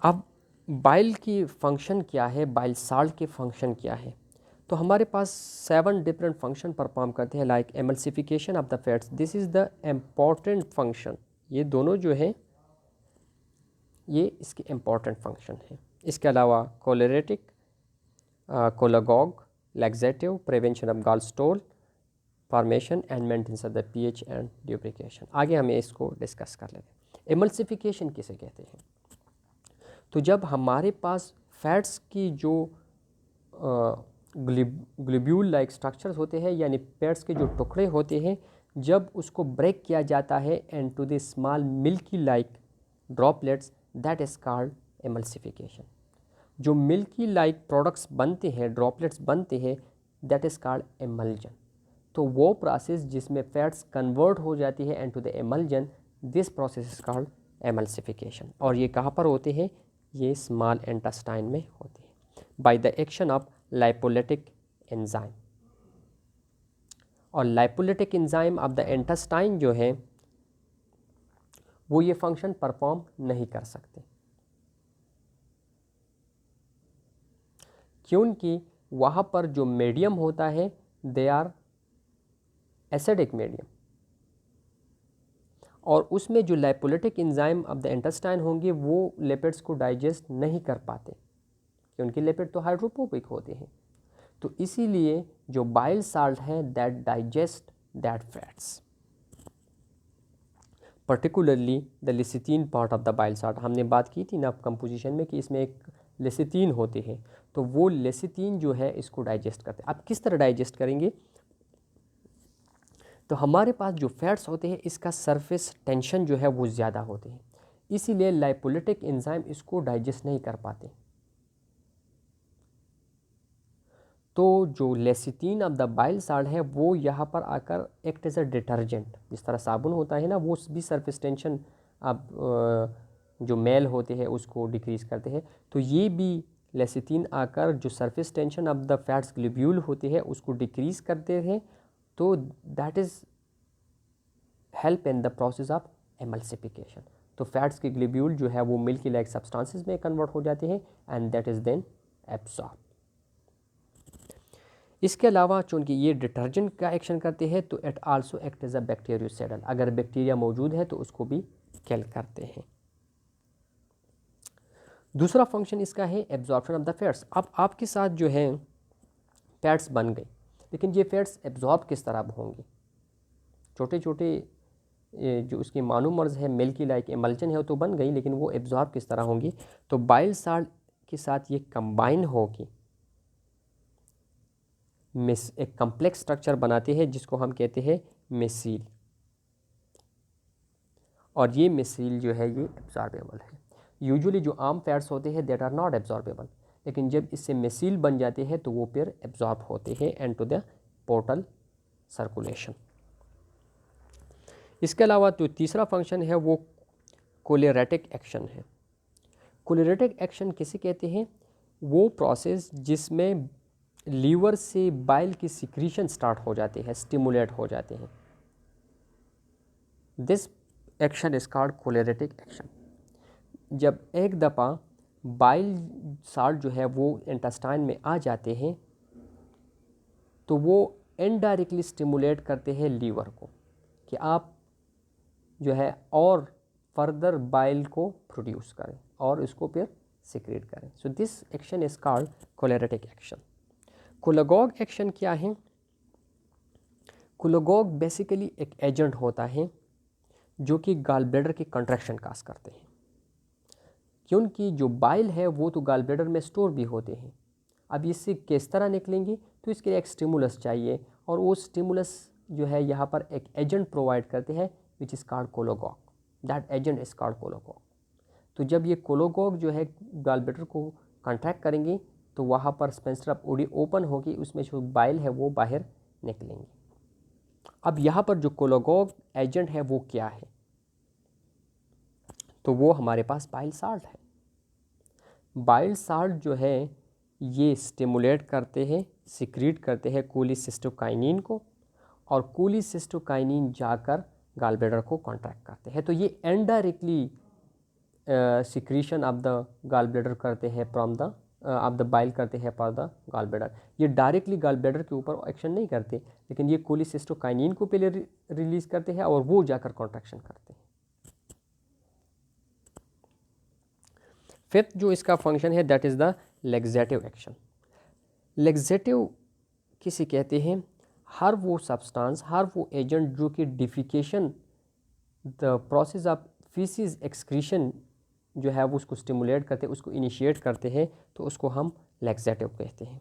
अब बाइल की फंक्शन क्या है, बाइल साल्ट के फंक्शन क्या है? तो हमारे पास 7 डिफरेंट फंक्शन परफॉर्म करते हैं, like emulsification of the fats, this is the important function. ये दोनों जो है ये इसके इम्पॉर्टेंट फंक्शन है। इसके अलावा choleretic, cholagogue, laxative, prevention of gall stone formation and maintenance of the pH and lubrication. आगे हमें इसको डिस्कस कर लेते हैं। एमल्सिफिकेशन किसे कहते हैं? तो जब हमारे पास फैट्स की जो ग्लोब्यूल लाइक स्ट्रक्चर्स होते हैं, यानी फैट्स के जो टुकड़े होते हैं, जब उसको ब्रेक किया जाता है and to the small milky like droplets, that is called emulsification. जो मिल्की लाइक प्रोडक्ट्स बनते हैं, ड्रॉपलेट्स बनते हैं, दैट इज़ कॉल्ड एमल्जन। तो वो प्रोसेस जिसमें फैट्स कन्वर्ट हो जाती है into the emulsion, this process is called emulsification. और ये कहाँ पर होते हैं? ये स्मॉल इंटेस्टाइन में होते हैं by the action of lipolytic enzyme. और lipolytic enzyme of the intestine जो है वो ये फंक्शन परफॉर्म नहीं कर सकते, क्योंकि वहाँ पर जो मीडियम होता है दे आर एसिडिक मीडियम, और उसमें जो लाइपोलिटिक एंजाइम ऑफ द इंटेस्टाइन होंगे वो लिपिड्स को डाइजेस्ट नहीं कर पाते, क्योंकि लिपिड तो हाइड्रोफोबिक होते हैं। तो इसीलिए जो बाइल साल्ट है that digest that fats, particularly the lecithin part of the bile salt. हमने बात की थी ना कंपोजिशन में कि इसमें एक लेसिथिन होते हैं, तो वो लेसिथिन जो है इसको डाइजेस्ट करते हैं। अब किस तरह डाइजेस्ट करेंगे? तो हमारे पास जो फैट्स होते हैं इसका सरफेस टेंशन जो है वो ज़्यादा होते हैं, इसीलिए लाइपोलिटिक एंजाइम इसको डाइजेस्ट नहीं कर पाते। तो जो lecithin of the bile salt है वो यहाँ पर आकर एक्ट एज अ डिटर्जेंट, जिस तरह साबुन होता है ना, वो भी सरफेस टेंशन अब जो मेल होते हैं उसको डिक्रीज़ करते हैं। तो ये भी लेसिथिन आकर जो surface tension of the fats globule होते हैं उसको डिक्रीज़ करते हैं, तो that is help in the process of emulsification. तो फैट्स के ग्लोब्यूल जो है वो मिल्की लाइक सब्सटेंसेस में कन्वर्ट हो जाते हैं and that is then absorb. इसके अलावा चूँकि ये डिटर्जेंट का एक्शन करते हैं तो it also act as a bactericidal, अगर बैक्टीरिया मौजूद है तो उसको भी किल करते हैं। दूसरा फंक्शन इसका है एब्जॉर्प्शन ऑफ द फैट्स। अब आपके साथ जो है फैट्स बन गए, लेकिन ये फैट्स एब्जॉर्ब किस तरह होंगे? छोटे छोटे जो उसकी मानोमर्स है मिल्की लाइक एमल्जन है वो तो बन गई, लेकिन वो एब्जॉर्ब किस तरह होंगी? तो बाइल साल्ट के साथ ये कंबाइन होगी एक कम्प्लेक्स स्ट्रक्चर बनाते हैं जिसको हम कहते हैं मिसील, और ये मिसील जो है ये एब्जॉर्बेबल है। यूजुअली जो आम फैट्स होते हैं दैट आर नॉट एब्जॉर्बेबल, लेकिन जब इससे मिसील बन जाते हैं तो वो फिर एब्जॉर्ब होते हैं and to the portal circulation. इसके अलावा जो तीसरा फंक्शन है वो कोलेरेटिक एक्शन है। कोलेरेटिक एक्शन किसे कहते हैं? वो प्रोसेस जिसमें लीवर से बाइल की सिक्रीशन स्टार्ट हो जाते हैं, स्टिमुलेट हो जाते हैं। This action is called choleretic action. जब एक दफ़ा बाइल साल्ट जो है वो इंटेस्टाइन में आ जाते हैं तो वो इनडायरेक्टली स्टिमुलेट करते हैं लीवर को कि आप जो है और फर्दर बाइल को प्रोड्यूस करें और इसको फिर सिक्रेट करें। So this action is called choleretic action. Cholagogue action क्या है? कोलागॉग बेसिकली एक एजेंट होता है जो कि गॉल ब्लैडर की कंट्रैक्शन काज करते हैं, क्योंकि जो बाइल है वो तो गॉल ब्लैडर में स्टोर भी होते हैं। अब इससे किस तरह निकलेंगे? तो इसके लिए एक स्टिमुलस चाहिए, और वो स्टिमुलस जो है यहाँ पर एक एजेंट प्रोवाइड करते हैं which is called cholagogue. That agent is called cholagogue. तो जब ये कोलागॉग जो है गॉल ब्लैडर को कॉन्ट्रैक्ट करेंगे तो वहाँ पर स्पेंसर ऑफ ओडी ओपन होगी, उसमें जो बाइल है वो बाहर निकलेंगे। अब यहाँ पर जो कोलागॉग एजेंट है वो क्या है? तो वो हमारे पास बाइल साल्ट है। बाइल साल्ट जो है ये स्टिमुलेट करते हैं, सिक्रीट करते हैं कोलिसिस्टोकाइनिन को, और कोलिसिस्टोकाइनिन जाकर गॉल ब्लैडर को कॉन्ट्रैक्ट करते हैं। तो ये indirectly secretion of the gall bladder करते हैं from the of the bile करते हैं फॉर द गॉल ब्लैडर। ये डायरेक्टली गॉल ब्लैडर के ऊपर एक्शन नहीं करते, लेकिन ये कोलिसिस्टोकाइनिन को पहले रिलीज करते हैं और वो जाकर कॉन्ट्रैक्शन करते हैं। फिफ्थ जो इसका फंक्शन है that is the laxative action. Laxative किसे कहते हैं? हर वो सब्सटेंस, हर वो एजेंट जो कि defecation the process of faeces excretion जो है वो उसको स्टिमुलेट करते हैं, उसको इनिशिएट करते हैं, तो उसको हम लेग्जेटिव कहते हैं।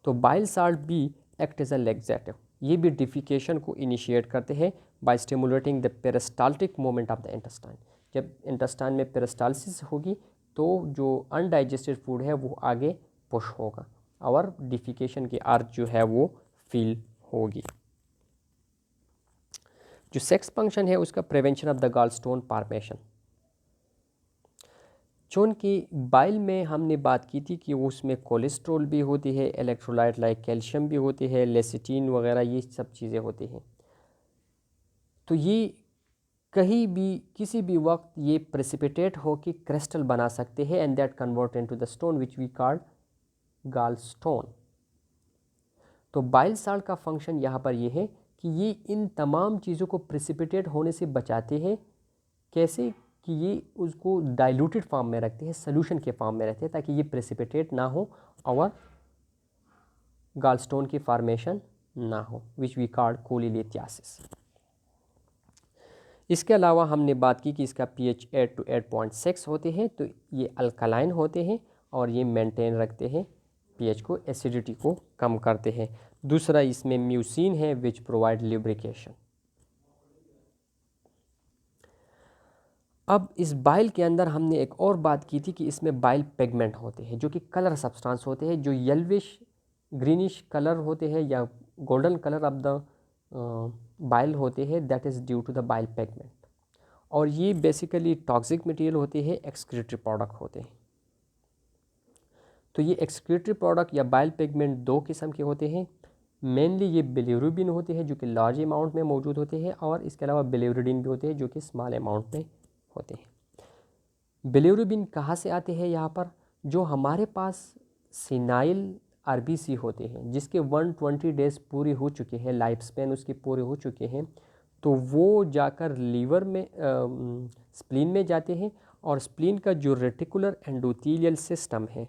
तो बाइल साल्ट भी एक्ट एज अ लेग्जेटिव। ये भी डिफिकेशन को इनिशिएट करते हैं by stimulating the peristaltic movement of the intestine. जब इंटेस्टाइन में पेरिस्टाल्सिस होगी तो जो अनडाइजेस्टेड फूड है वो आगे पुश होगा और डिफिकेशन की अर्थ जो है वो फील होगी। जो सेक्स फंक्शन है उसका prevention of the gall stone formation. चूँकि बाइल में हमने बात की थी कि उसमें कोलेस्ट्रॉल भी होती है, इलेक्ट्रोलाइट लाइक कैल्शियम भी होती है, लेसिटिन वगैरह ये सब चीज़ें होती हैं। तो ये कहीं भी किसी भी वक्त ये प्रेसिपिटेट हो कि क्रिस्टल बना सकते हैं and that convert into the stone which we called gall stone. तो बाइल साल्ट का फंक्शन यहाँ पर ये है कि ये इन तमाम चीज़ों को प्रेसिपिटेट होने से बचाते हैं। कैसे? कि ये उसको डाइल्यूटेड फॉर्म में रखते हैं, सोल्यूशन के फॉर्म में रहते हैं, ताकि ये प्रेसिपिटेट ना हो और गॉल स्टोन की फॉर्मेशन ना हो, विच वी कॉल्ड कोलिलिथियासिस। इसके अलावा हमने बात की कि इसका pH 8 to 8.6 होते हैं, तो ये अल्कलाइन होते हैं और ये मेंटेन रखते हैं pH को, एसिडिटी को कम करते हैं। दूसरा इसमें म्यूसिन है विच प्रोवाइड ल्यूब्रिकेशन। अब इस बाइल के अंदर हमने एक और बात की थी कि इसमें बाइल पिगमेंट होते हैं जो कि कलर सब्सटेंस होते हैं, जो येल्विश ग्रीनिश कलर होते हैं या golden colour of the bile होते हैं, that is due to the bile pigment. और ये बेसिकली टॉक्सिक मटेरियल होते हैं, एक्सक्रीटरी प्रोडक्ट होते हैं। तो ये एक्सक्रीटरी प्रोडक्ट या बाइल पिगमेंट दो किस्म के होते हैं। मेनली ये बिलिरुबिन होते हैं जो कि लार्ज अमाउंट में मौजूद होते हैं, और इसके अलावा बिलिरुबिन भी होते हैं जो कि स्मॉल अमाउंट में होते हैं। बिलिरुबिन कहाँ से आते हैं? यहाँ पर जो हमारे पास सिनाइल आरबीसी होते हैं जिसके 120 डेज पूरे हो चुके हैं, लाइफ स्पेन उसके पूरे हो चुके हैं, तो वो जाकर लीवर में स्प्लीन में जाते हैं, और स्प्लीन का जो रेटिकुलर एंडोथेलियल सिस्टम है,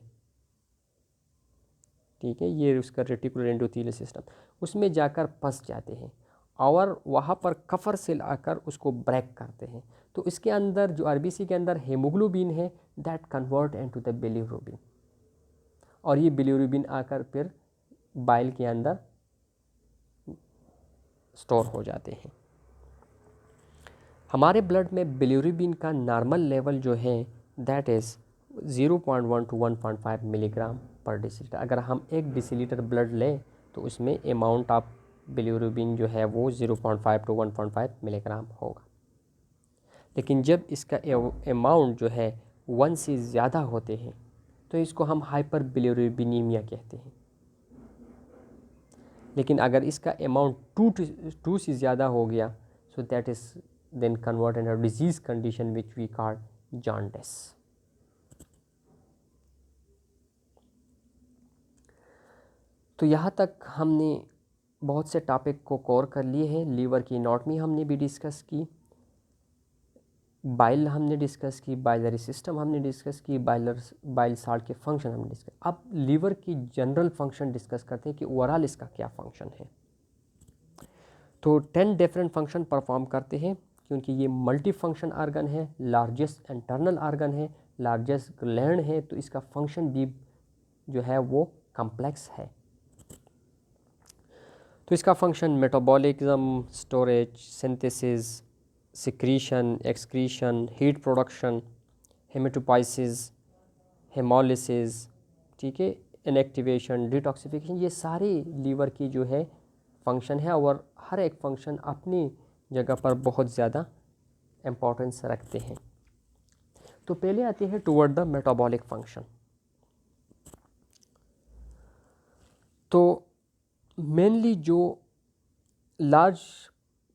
ठीक है, ये उसका रेटिकुलर एंडोथेलियल सिस्टम, उसमें जाकर फंस जाते हैं और वहाँ पर कफर से लाकर उसको ब्रेक करते हैं। तो इसके अंदर जो आरबीसी के अंदर हेमोग्लोबिन है that convert into the bilirubin, और ये बिलिरुबिन आकर फिर बाइल के अंदर स्टोर हो जाते हैं। हमारे ब्लड में बिलिरुबिन का नॉर्मल लेवल जो है दैट इज़ 0.1 to 1.5 मिलीग्राम पर डेसीलीटर। अगर हम 1 डेसीलीटर ब्लड लें तो उसमें अमाउंट ऑफ बिलिरुबिन जो है वो 0.5 to 1.5 मिलीग्राम होगा। लेकिन जब इसका अमाउंट जो है 1 से ज़्यादा होते हैं तो इसको हम हाइपर बिलिरुबिनीमिया कहते हैं। लेकिन अगर इसका अमाउंट 2 से ज़्यादा हो गया so that is then convert into a disease condition which we call jaundice. तो यहाँ तक हमने बहुत से टॉपिक को कवर कर लिए हैं। लीवर की एनाटॉमी हमने भी डिस्कस की, बाइल हमने डिस्कस की, बाइलरी सिस्टम हमने डिस्कस की, बाइल साल्ट के फंक्शन हमने डिस्कस। अब लीवर की जनरल फंक्शन डिस्कस करते हैं कि ओवरऑल इसका क्या फंक्शन है। तो 10 डिफरेंट फंक्शन परफॉर्म करते हैं क्योंकि ये मल्टी फंक्शन आर्गन है, लार्जेस्ट इंटरनल आर्गन है, लार्जेस्ट ग्लैंड है, तो इसका फंक्शन भी जो है वो कम्प्लेक्स है। तो इसका function metabolism, storage, synthesis, secretion, excretion, heat production, hematopoiesis, hemolysis, ठीक है, इनएक्टिवेशन, डिटॉक्सिफिकेशन, ये सारे लीवर की जो है फंक्शन है और हर एक फंक्शन अपनी जगह पर बहुत ज़्यादा इम्पोर्टेंस रखते हैं। तो पहले आते हैं टुवर्ड द मेटाबॉलिक फंक्शन। तो मेनली जो लार्ज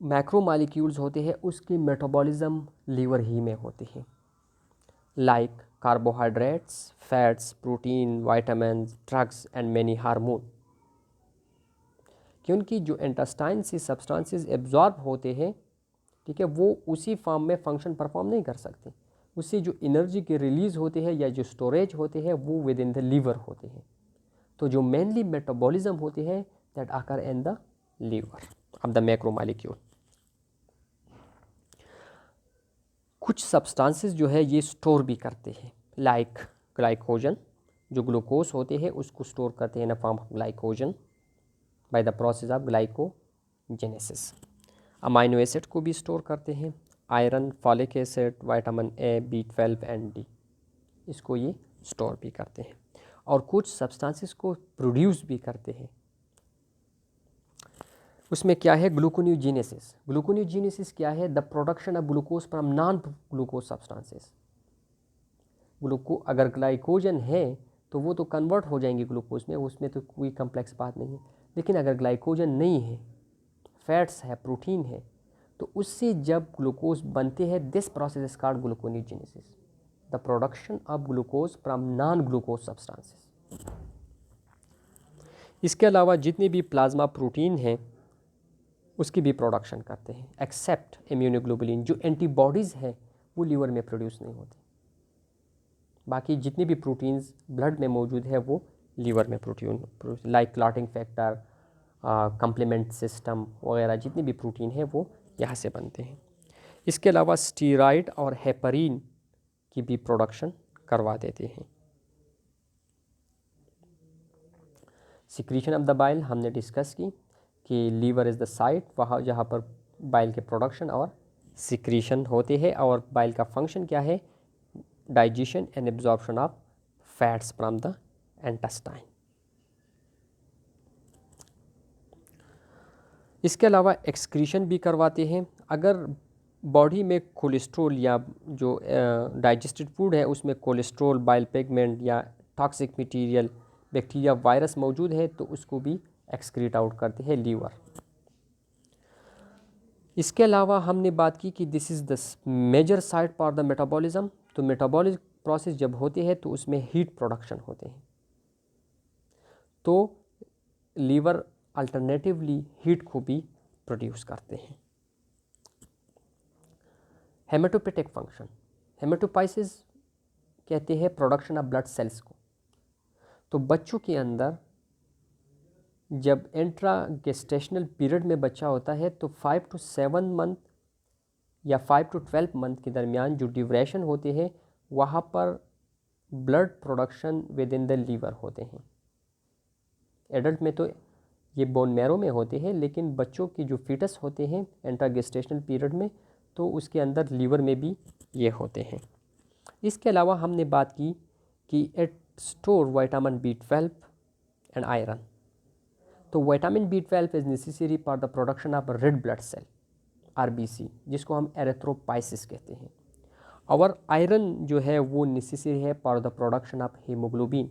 मैक्रोमॉलिक्यूल्स होते हैं उसकी मेटाबॉलिज्म लीवर ही में होती है, like carbohydrates, fats, protein, vitamins, drugs and many hormone. क्योंकि जो इंटेस्टाइन से सब्सटेंसेस एब्जॉर्ब होते हैं, ठीक है, वो उसी फॉर्म में फंक्शन परफॉर्म नहीं कर सकते। उससे जो एनर्जी के रिलीज़ होते हैं या जो स्टोरेज होते हैं वो विद इन द लीवर होते हैं। तो जो मेनली मेटाबॉलिज्म होते हैं दैट आकर in the liver of the macromolecule. कुछ सब्सटेंसेस जो है ये स्टोर भी करते हैं, लाइक ग्लाइकोजन, जो ग्लूकोज होते हैं उसको स्टोर करते हैं in the form of glycogen by the process of glycogenesis. Amino acid को भी स्टोर करते हैं, iron, folic acid, vitamin A, B12 and D, इसको ये स्टोर भी करते हैं। और कुछ सब्सटेंसेस को प्रोड्यूस भी करते हैं। उसमें क्या है, ग्लूकोनियोजेनेसिस। ग्लूकोनियोजेनेसिस क्या है, the production of glucose from non glucose substances. अगर ग्लाइकोजन है तो वो तो कन्वर्ट हो जाएंगे ग्लूकोज में, उसमें तो कोई कम्प्लेक्स बात नहीं है। लेकिन अगर ग्लाइकोजन नहीं है, फैट्स है, प्रोटीन है, तो उससे जब ग्लूकोज बनते हैं this process is called gluconeogenesis, the production of glucose from non glucose substances. इसके अलावा जितने भी प्लाज्मा प्रोटीन हैं उसकी भी प्रोडक्शन करते हैं, एक्सेप्ट इम्यूनोग्लोबुलिन। जो एंटीबॉडीज़ हैं वो लीवर में प्रोड्यूस नहीं होते। बाकी जितने भी प्रोटीन्स ब्लड में मौजूद है वो लीवर में produce, like clotting factor, complement system वगैरह, जितने भी प्रोटीन है वो यहाँ से बनते हैं। इसके अलावा स्टीरॉयड और हेपरीन की भी प्रोडक्शन करवा देते हैं। सिक्रीशन ऑफ द बाइल हमने डिस्कस की कि लीवर इज़ द साइट, वहाँ जहाँ पर बाइल के प्रोडक्शन और सिक्रीशन होते हैं। और बाइल का फंक्शन क्या है, digestion and absorption of fats from the intestine. इसके अलावा एक्सक्रीशन भी करवाते हैं। अगर बॉडी में कोलेस्ट्रॉल या जो डाइजेस्टेड फूड है उसमें कोलेस्ट्रॉल, बाइल पिगमेंट या टॉक्सिक मटेरियल, बैक्टीरिया, वायरस मौजूद है तो उसको भी एक्सक्रीट आउट करते हैं लीवर। इसके अलावा हमने बात की कि this is the major site for the metabolism. तो मेटाबॉलिक प्रोसेस जब होते हैं तो उसमें हीट प्रोडक्शन होते हैं, तो लीवर अल्टरनेटिवली हीट को भी प्रोड्यूस करते हैं। हेमेटोपोटिक फंक्शन, हेमेटोपाइसिस कहते हैं प्रोडक्शन ऑफ ब्लड सेल्स को। तो बच्चों के अंदर जब इंट्रागेस्टेशनल पीरियड में बच्चा होता है तो 5 to 7 मंथ या 5 to 12 मंथ के दरमियान जो ड्यूरेशन होते हैं वहाँ पर blood production within the liver होते हैं। एडल्ट में तो ये बोन मैरो में होते हैं, लेकिन बच्चों के जो फीटस होते हैं इंट्रागेस्टेशनल पीरियड में, तो उसके अंदर लीवर में भी ये होते हैं। इसके अलावा हमने बात की कि it store vitamin B12 and iron. तो vitamin B12 is necessary for the production of red blood cell RBC, जिसको हम एरेथ्रोपाइसिस कहते हैं। और आयरन जो है वो नेसेसरी है for the production of haemoglobin,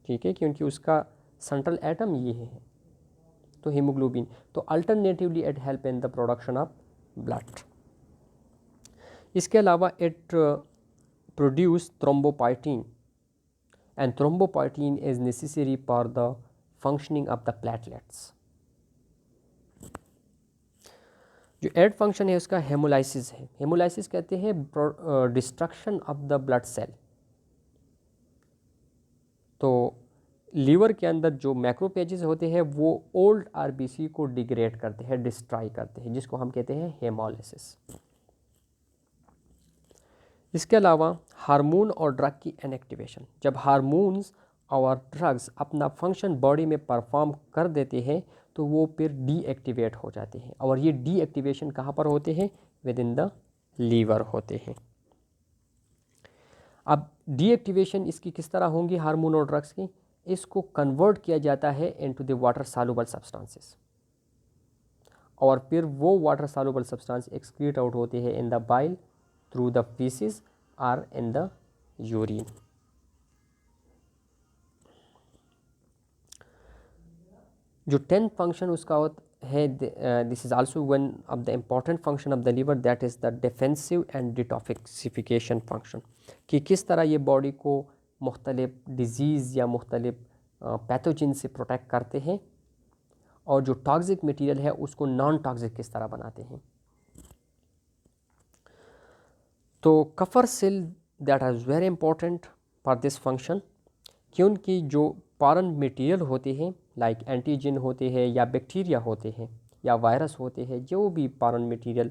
ठीक है, क्योंकि उसका सेंट्रल एटम ये है, तो हीमोग्लोबिन। तो alternatively it help in the production of blood. इसके अलावा it produce thrombopoietin, and thrombopoietin is necessary for the functioning of the platelets. जो एड फंक्शन है उसका हेमोलाइसिस है। हेमोलाइसिस कहते हैं destruction of the blood cell. तो लीवर के अंदर जो मैक्रोफेजेस होते हैं वो ओल्ड RBC को डिग्रेड करते हैं, डिस्ट्रॉय करते हैं, जिसको हम कहते हैं हेमोलाइसिस। इसके अलावा हार्मोन और ड्रग की इनएक्टिवेशन। जब हार्मोन्स और ड्रग्स अपना फंक्शन बॉडी में परफॉर्म कर देते हैं तो वो फिर डीएक्टिवेट हो जाते हैं, और ये डीएक्टिवेशन कहाँ पर होते हैं? विद इन द लीवर होते हैं। अब डीएक्टिवेशन इसकी किस तरह होंगी हार्मोन और ड्रग्स की? इसको कन्वर्ट किया जाता है into the water soluble substances, और फिर वो water soluble substance excrete out होते हैं in the bile, through the faeces और इन द यूरिन। जो 10th फंक्शन उसका है, this is also one of the important function of the liver, that is the defensive and detoxification function, कि किस तरह ये बॉडी को मुख्तलिफ डिजीज़ या मुख्तलिफ पैथोजिन से प्रोटेक्ट करते हैं, और जो टॉक्सिक मटीरियल है उसको नॉन टॉक्सिक किस तरह बनाते हैं। तो Kupffer cell that is very important for this function, क्योंकि जो फॉरेन मटेरियल होते हैं लाइक एंटीजन होते हैं या बैक्टीरिया होते हैं या वायरस होते हैं, जो भी फॉरेन मटेरियल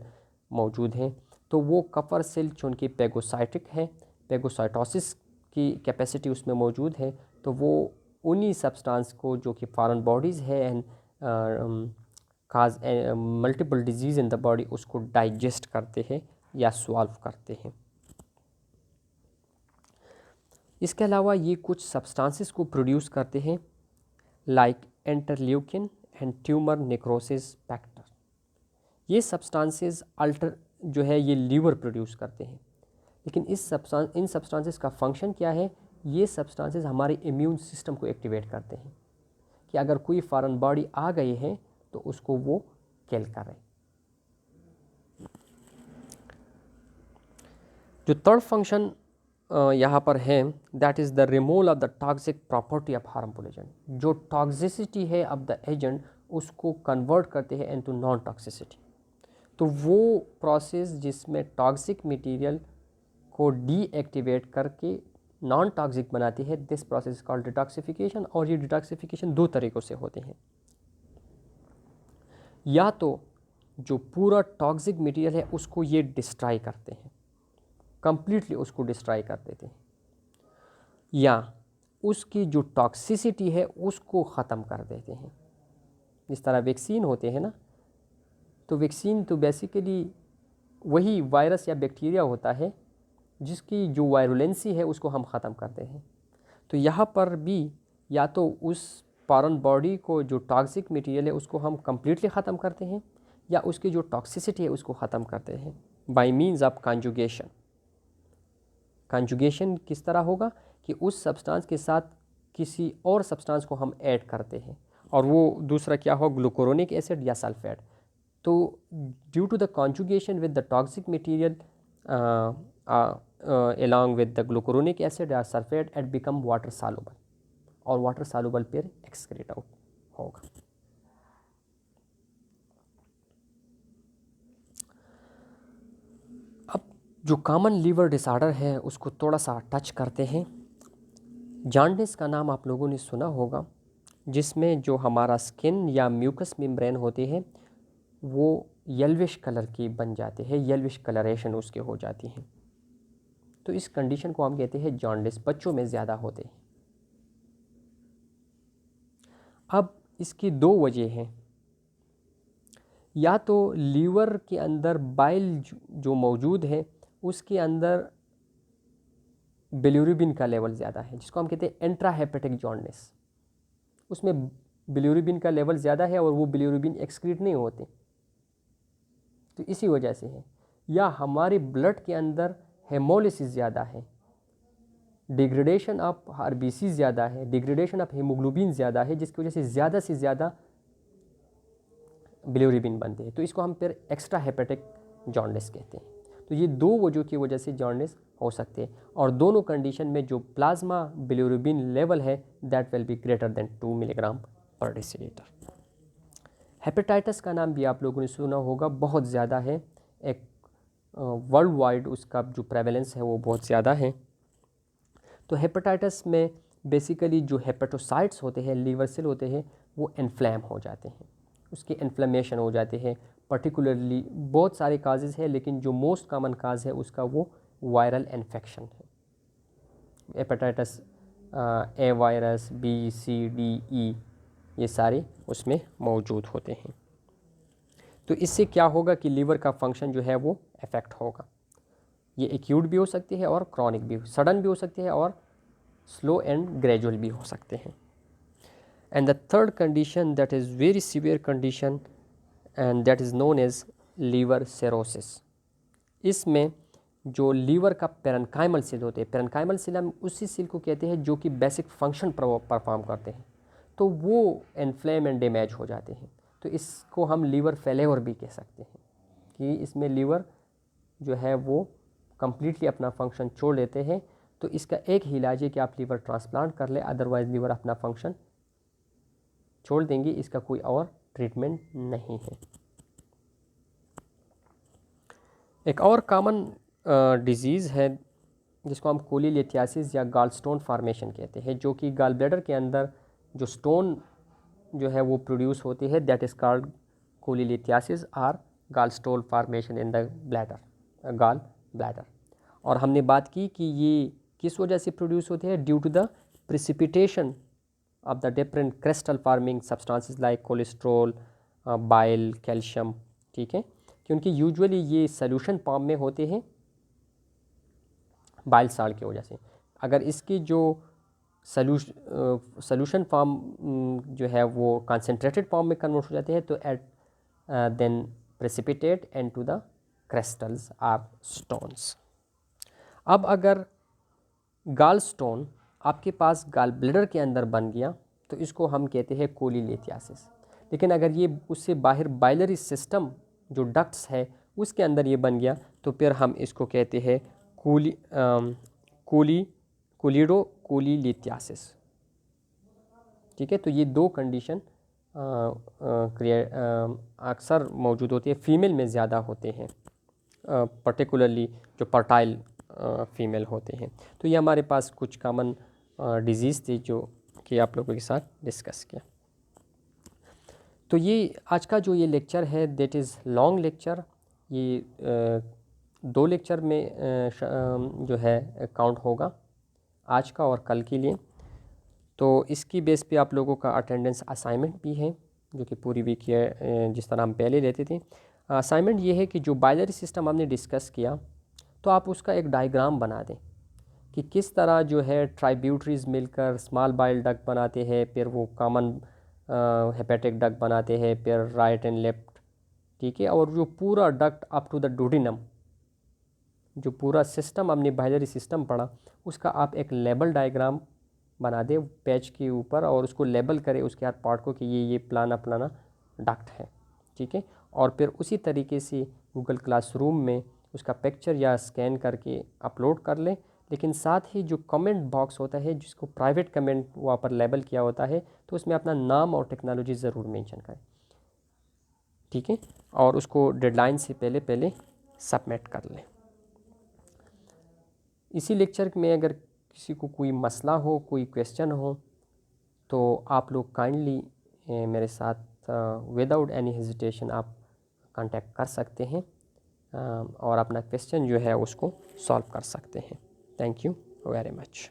मौजूद हैं, तो वो कफर सेल चूँकि पेगोसाइटिक है, पेगोसाइटोसिस की कैपेसिटी उसमें मौजूद है, तो वो उन्हीं सब्सटेंस को जो कि फॉरेन बॉडीज़ है and cause multiple disease in the body, उसको डाइजेस्ट करते हैं या सॉल्व करते हैं। इसके अलावा ये कुछ सब्सटेंसेस को प्रोड्यूस करते हैं like interleukin and tumour necrosis factor. ये सब्सटेंसेस जो है ये लीवर प्रोड्यूस करते हैं, लेकिन इन सब्सटेंसेस का फंक्शन क्या है? ये सब्सटेंसेस हमारे इम्यून सिस्टम को एक्टिवेट करते हैं कि अगर कोई फॉरेन बॉडी आ गई है तो उसको वो किल करे। जो थर्ड फंक्शन यहाँ पर है, that is the removal of the toxic property of harmful agent. जो टॉक्सिसिटी है ऑफ द एजेंट उसको कन्वर्ट करते हैं इनटू नॉन टॉक्सिसिटी। तो वो प्रोसेस जिसमें टॉक्सिक मटेरियल को डीएक्टिवेट करके नॉन टॉक्सिक बनाती है, दिस प्रोसेस कॉल्ड डिटॉक्सिफिकेशन। और ये डिटॉक्सिफिकेशन दो तरीक़ों से होते हैं, या तो जो पूरा टॉक्सिक मटेरियल है उसको ये डिस्ट्रॉय करते हैं, कंप्लीटली उसको डिस्ट्रॉय कर देते हैं, या उसकी जो टॉक्सिसिटी है उसको ख़त्म कर देते हैं। जिस तरह वैक्सीन होते हैं ना, तो वैक्सीन तो बेसिकली वही वायरस या बैक्टीरिया होता है जिसकी जो वायरुलेंसी है उसको हम ख़त्म करते हैं। तो यहाँ पर भी या तो उस फॉरेन बॉडी को जो टॉक्सिक मटेरियल है उसको हम कंप्लीटली ख़त्म करते हैं, या उसकी जो टॉक्सिसिटी है उसको ख़त्म करते हैं bye means of conjugation. Conjugation किस तरह होगा कि उस सब्सटेंस के साथ किसी और सब्सटेंस को हम ऐड करते हैं, और वो दूसरा क्या हो, ग्लूकुरोनिक एसिड या सल्फेट। तो due to the conjugation with the toxic material along with the glucuronic acid or sulfate, it become water soluble, और वाटर soluble फिर excrete out होगा। अब जो कॉमन लीवर डिसऑर्डर है उसको थोड़ा सा टच करते हैं। जॉन्डिस का नाम आप लोगों ने सुना होगा, जिसमें जो हमारा स्किन या म्यूकस मेम्ब्रेन होती है वो येल्विश कलर की बन जाती है, येल्विश कलरेशन उसके हो जाती है। तो इस कंडीशन को हम कहते हैं जॉन्डिस, बच्चों में ज़्यादा होते हैं। अब इसकी दो वजह हैं, या तो लीवर के अंदर बाइल जो मौजूद है उसके अंदर बिलिरुबिन का लेवल ज़्यादा है, जिसको हम कहते हैं इंट्राहेपेटिक जॉन्डिस। उसमें बिलिरुबिन का लेवल ज़्यादा है और वो बिलिरुबिन एक्सक्रीट नहीं होते, तो इसी वजह से है। या हमारे ब्लड के अंदर हेमोलिसिस ज़्यादा है, डिग्रेडेशन ऑफ आरबीसी ज़्यादा है, डिग्रेडेशन ऑफ हीमोग्लोबिन ज़्यादा है, जिसकी वजह से ज़्यादा बिलिरुबिन बनते हैं, तो इसको हम फिर एक्स्ट्रा हेपेटिक जॉन्डिस कहते हैं। तो ये दो वजहों की वजह से जॉन्डिस हो सकते हैं, और दोनों कंडीशन में जो प्लाज्मा बिलिरुबिन लेवल है that will be greater than 2 milligram पर डेसीलीटर। हेपेटाइटिस का नाम भी आप लोगों ने सुना होगा, बहुत ज़्यादा है, एक वर्ल्ड वाइड उसका जो प्रेवलेंस है वो बहुत ज़्यादा है। तो हेपेटाइटिस में बेसिकली जो हेपेटोसाइट्स होते हैं, लीवर सेल होते हैं, वो इन्फ्लेम हो जाते हैं, उसके इन्फ्लेमेशन हो जाते हैं। पर्टिकुलरली बहुत सारे काजेज़ हैं, लेकिन जो मोस्ट कॉमन काज है उसका वो वायरल इन्फेक्शन है। Hepatitis A virus, B, C, D, E, ये सारे उसमें मौजूद होते हैं। तो इससे क्या होगा कि लीवर का फंक्शन जो है वो अफेक्ट होगा। ये एक्यूट भी हो सकती है और क्रॉनिक भी, सडन भी हो सकती है और स्लो एंड ग्रेजुअल भी हो सकते हैं। And the third condition that is very severe condition and that is known as liver cirrhosis. इसमें जो लीवर का पेरेन्काइमल सेल होते हैं, पेरेन्काइमल सेल हम उसी सेल को कहते हैं जो कि बेसिक फंक्शन परफॉर्म करते हैं, तो वो इन्फ्लेम एंड डैमेज हो जाते हैं। तो इसको हम लीवर फेल्योर भी कह सकते हैं कि इसमें लीवर जो है वो कम्प्लीटली अपना फंक्शन छोड़ देते हैं। तो इसका एक ही इलाज है कि आप लीवर ट्रांसप्लांट कर ले, अदरवाइज़ लीवर अपना फंक्शन छोड़ देंगे, इसका कोई और ट्रीटमेंट नहीं है। एक और कॉमन डिजीज़ है जिसको हम कोलीलिथियासिस या गाल स्टोन फार्मेशन कहते हैं, जो कि गाल ब्लैडर के अंदर जो स्टोन जो है वो प्रोड्यूस होती है, that is called cholelithiasis or gall stone formation in the bladder, gall bladder. और हमने बात की कि ये किस वजह से प्रोड्यूस होते हैं, due to the precipitation of the different crystal forming substances like cholesterol, bile, calcium, ठीक है, क्योंकि यूजुअली ये सोल्यूशन फॉर्म में होते हैं बाइल साल्ट की वजह से। अगर इसकी जो सोल्यूशन फॉर्म जो है वो कंसनट्रेटेड फॉर्म में कन्वर्ट हो जाते हैं, तो at then precipitate into the crystals or stones. अब अगर गाल स्टोन आपके पास गाल ब्लैडर के अंदर बन गया तो इसको हम कहते हैं कोलीलिथियासिस। लेकिन अगर ये उससे बाहर बाइलरी सिस्टम जो डक्ट्स है उसके अंदर ये बन गया तो फिर हम इसको कहते हैं कोलिडोकोलीलिथियासिस, ठीक है। तो ये दो कंडीशन अक्सर मौजूद होती है, फीमेल में ज़्यादा होते हैं, पर्टिकुलरली जो फर्टाइल फीमेल होते हैं। तो ये हमारे पास कुछ कॉमन डिजीज़ थी जो कि आप लोगों के साथ डिस्कस किया। तो ये आज का जो ये लेक्चर है दैट इज़ लॉन्ग लेक्चर, ये 2 लेक्चर में जो है काउंट होगा, आज का और कल के लिए। तो इसकी बेस पे आप लोगों का अटेंडेंस असाइनमेंट भी है जो कि पूरी वीक है, जिस तरह हम पहले लेते थे। असाइनमेंट ये है कि जो बाइलरी सिस्टम हमने डिस्कस किया तो आप उसका एक डायग्राम बना दें कि किस तरह जो है ट्राइब्यूटरीज मिलकर स्मॉल बाइल डक्ट बनाते हैं, फिर वो कॉमन हेपेटिक डक्ट बनाते हैं, फिर राइट एंड लेफ्ट, ठीक है। और जो पूरा duct up to the duodenum, जो पूरा सिस्टम हमने बाइलरी सिस्टम पढ़ा, उसका आप एक लेबल डायग्राम बना दें पेज के ऊपर और उसको लेबल करें उसके हर पार्ट को कि ये प्लाना डक्ट है, ठीक है। और फिर उसी तरीके से गूगल क्लासरूम में उसका पिक्चर या स्कैन करके अपलोड कर लें। लेकिन साथ ही जो कमेंट बॉक्स होता है जिसको प्राइवेट कमेंट वहाँ पर लेबल किया होता है, तो उसमें अपना नाम और टेक्नोलॉजी ज़रूर मेंशन करें, ठीक है। और उसको डेडलाइन से पहले सबमिट कर लें। इसी लेक्चर में अगर किसी को कोई मसला हो, कोई क्वेश्चन हो, तो आप लोग काइंडली मेरे साथ विदाउट एनी हेजिटेशन आप कांटेक्ट कर सकते हैं और अपना क्वेश्चन जो है उसको सॉल्व कर सकते हैं। Thank you very much.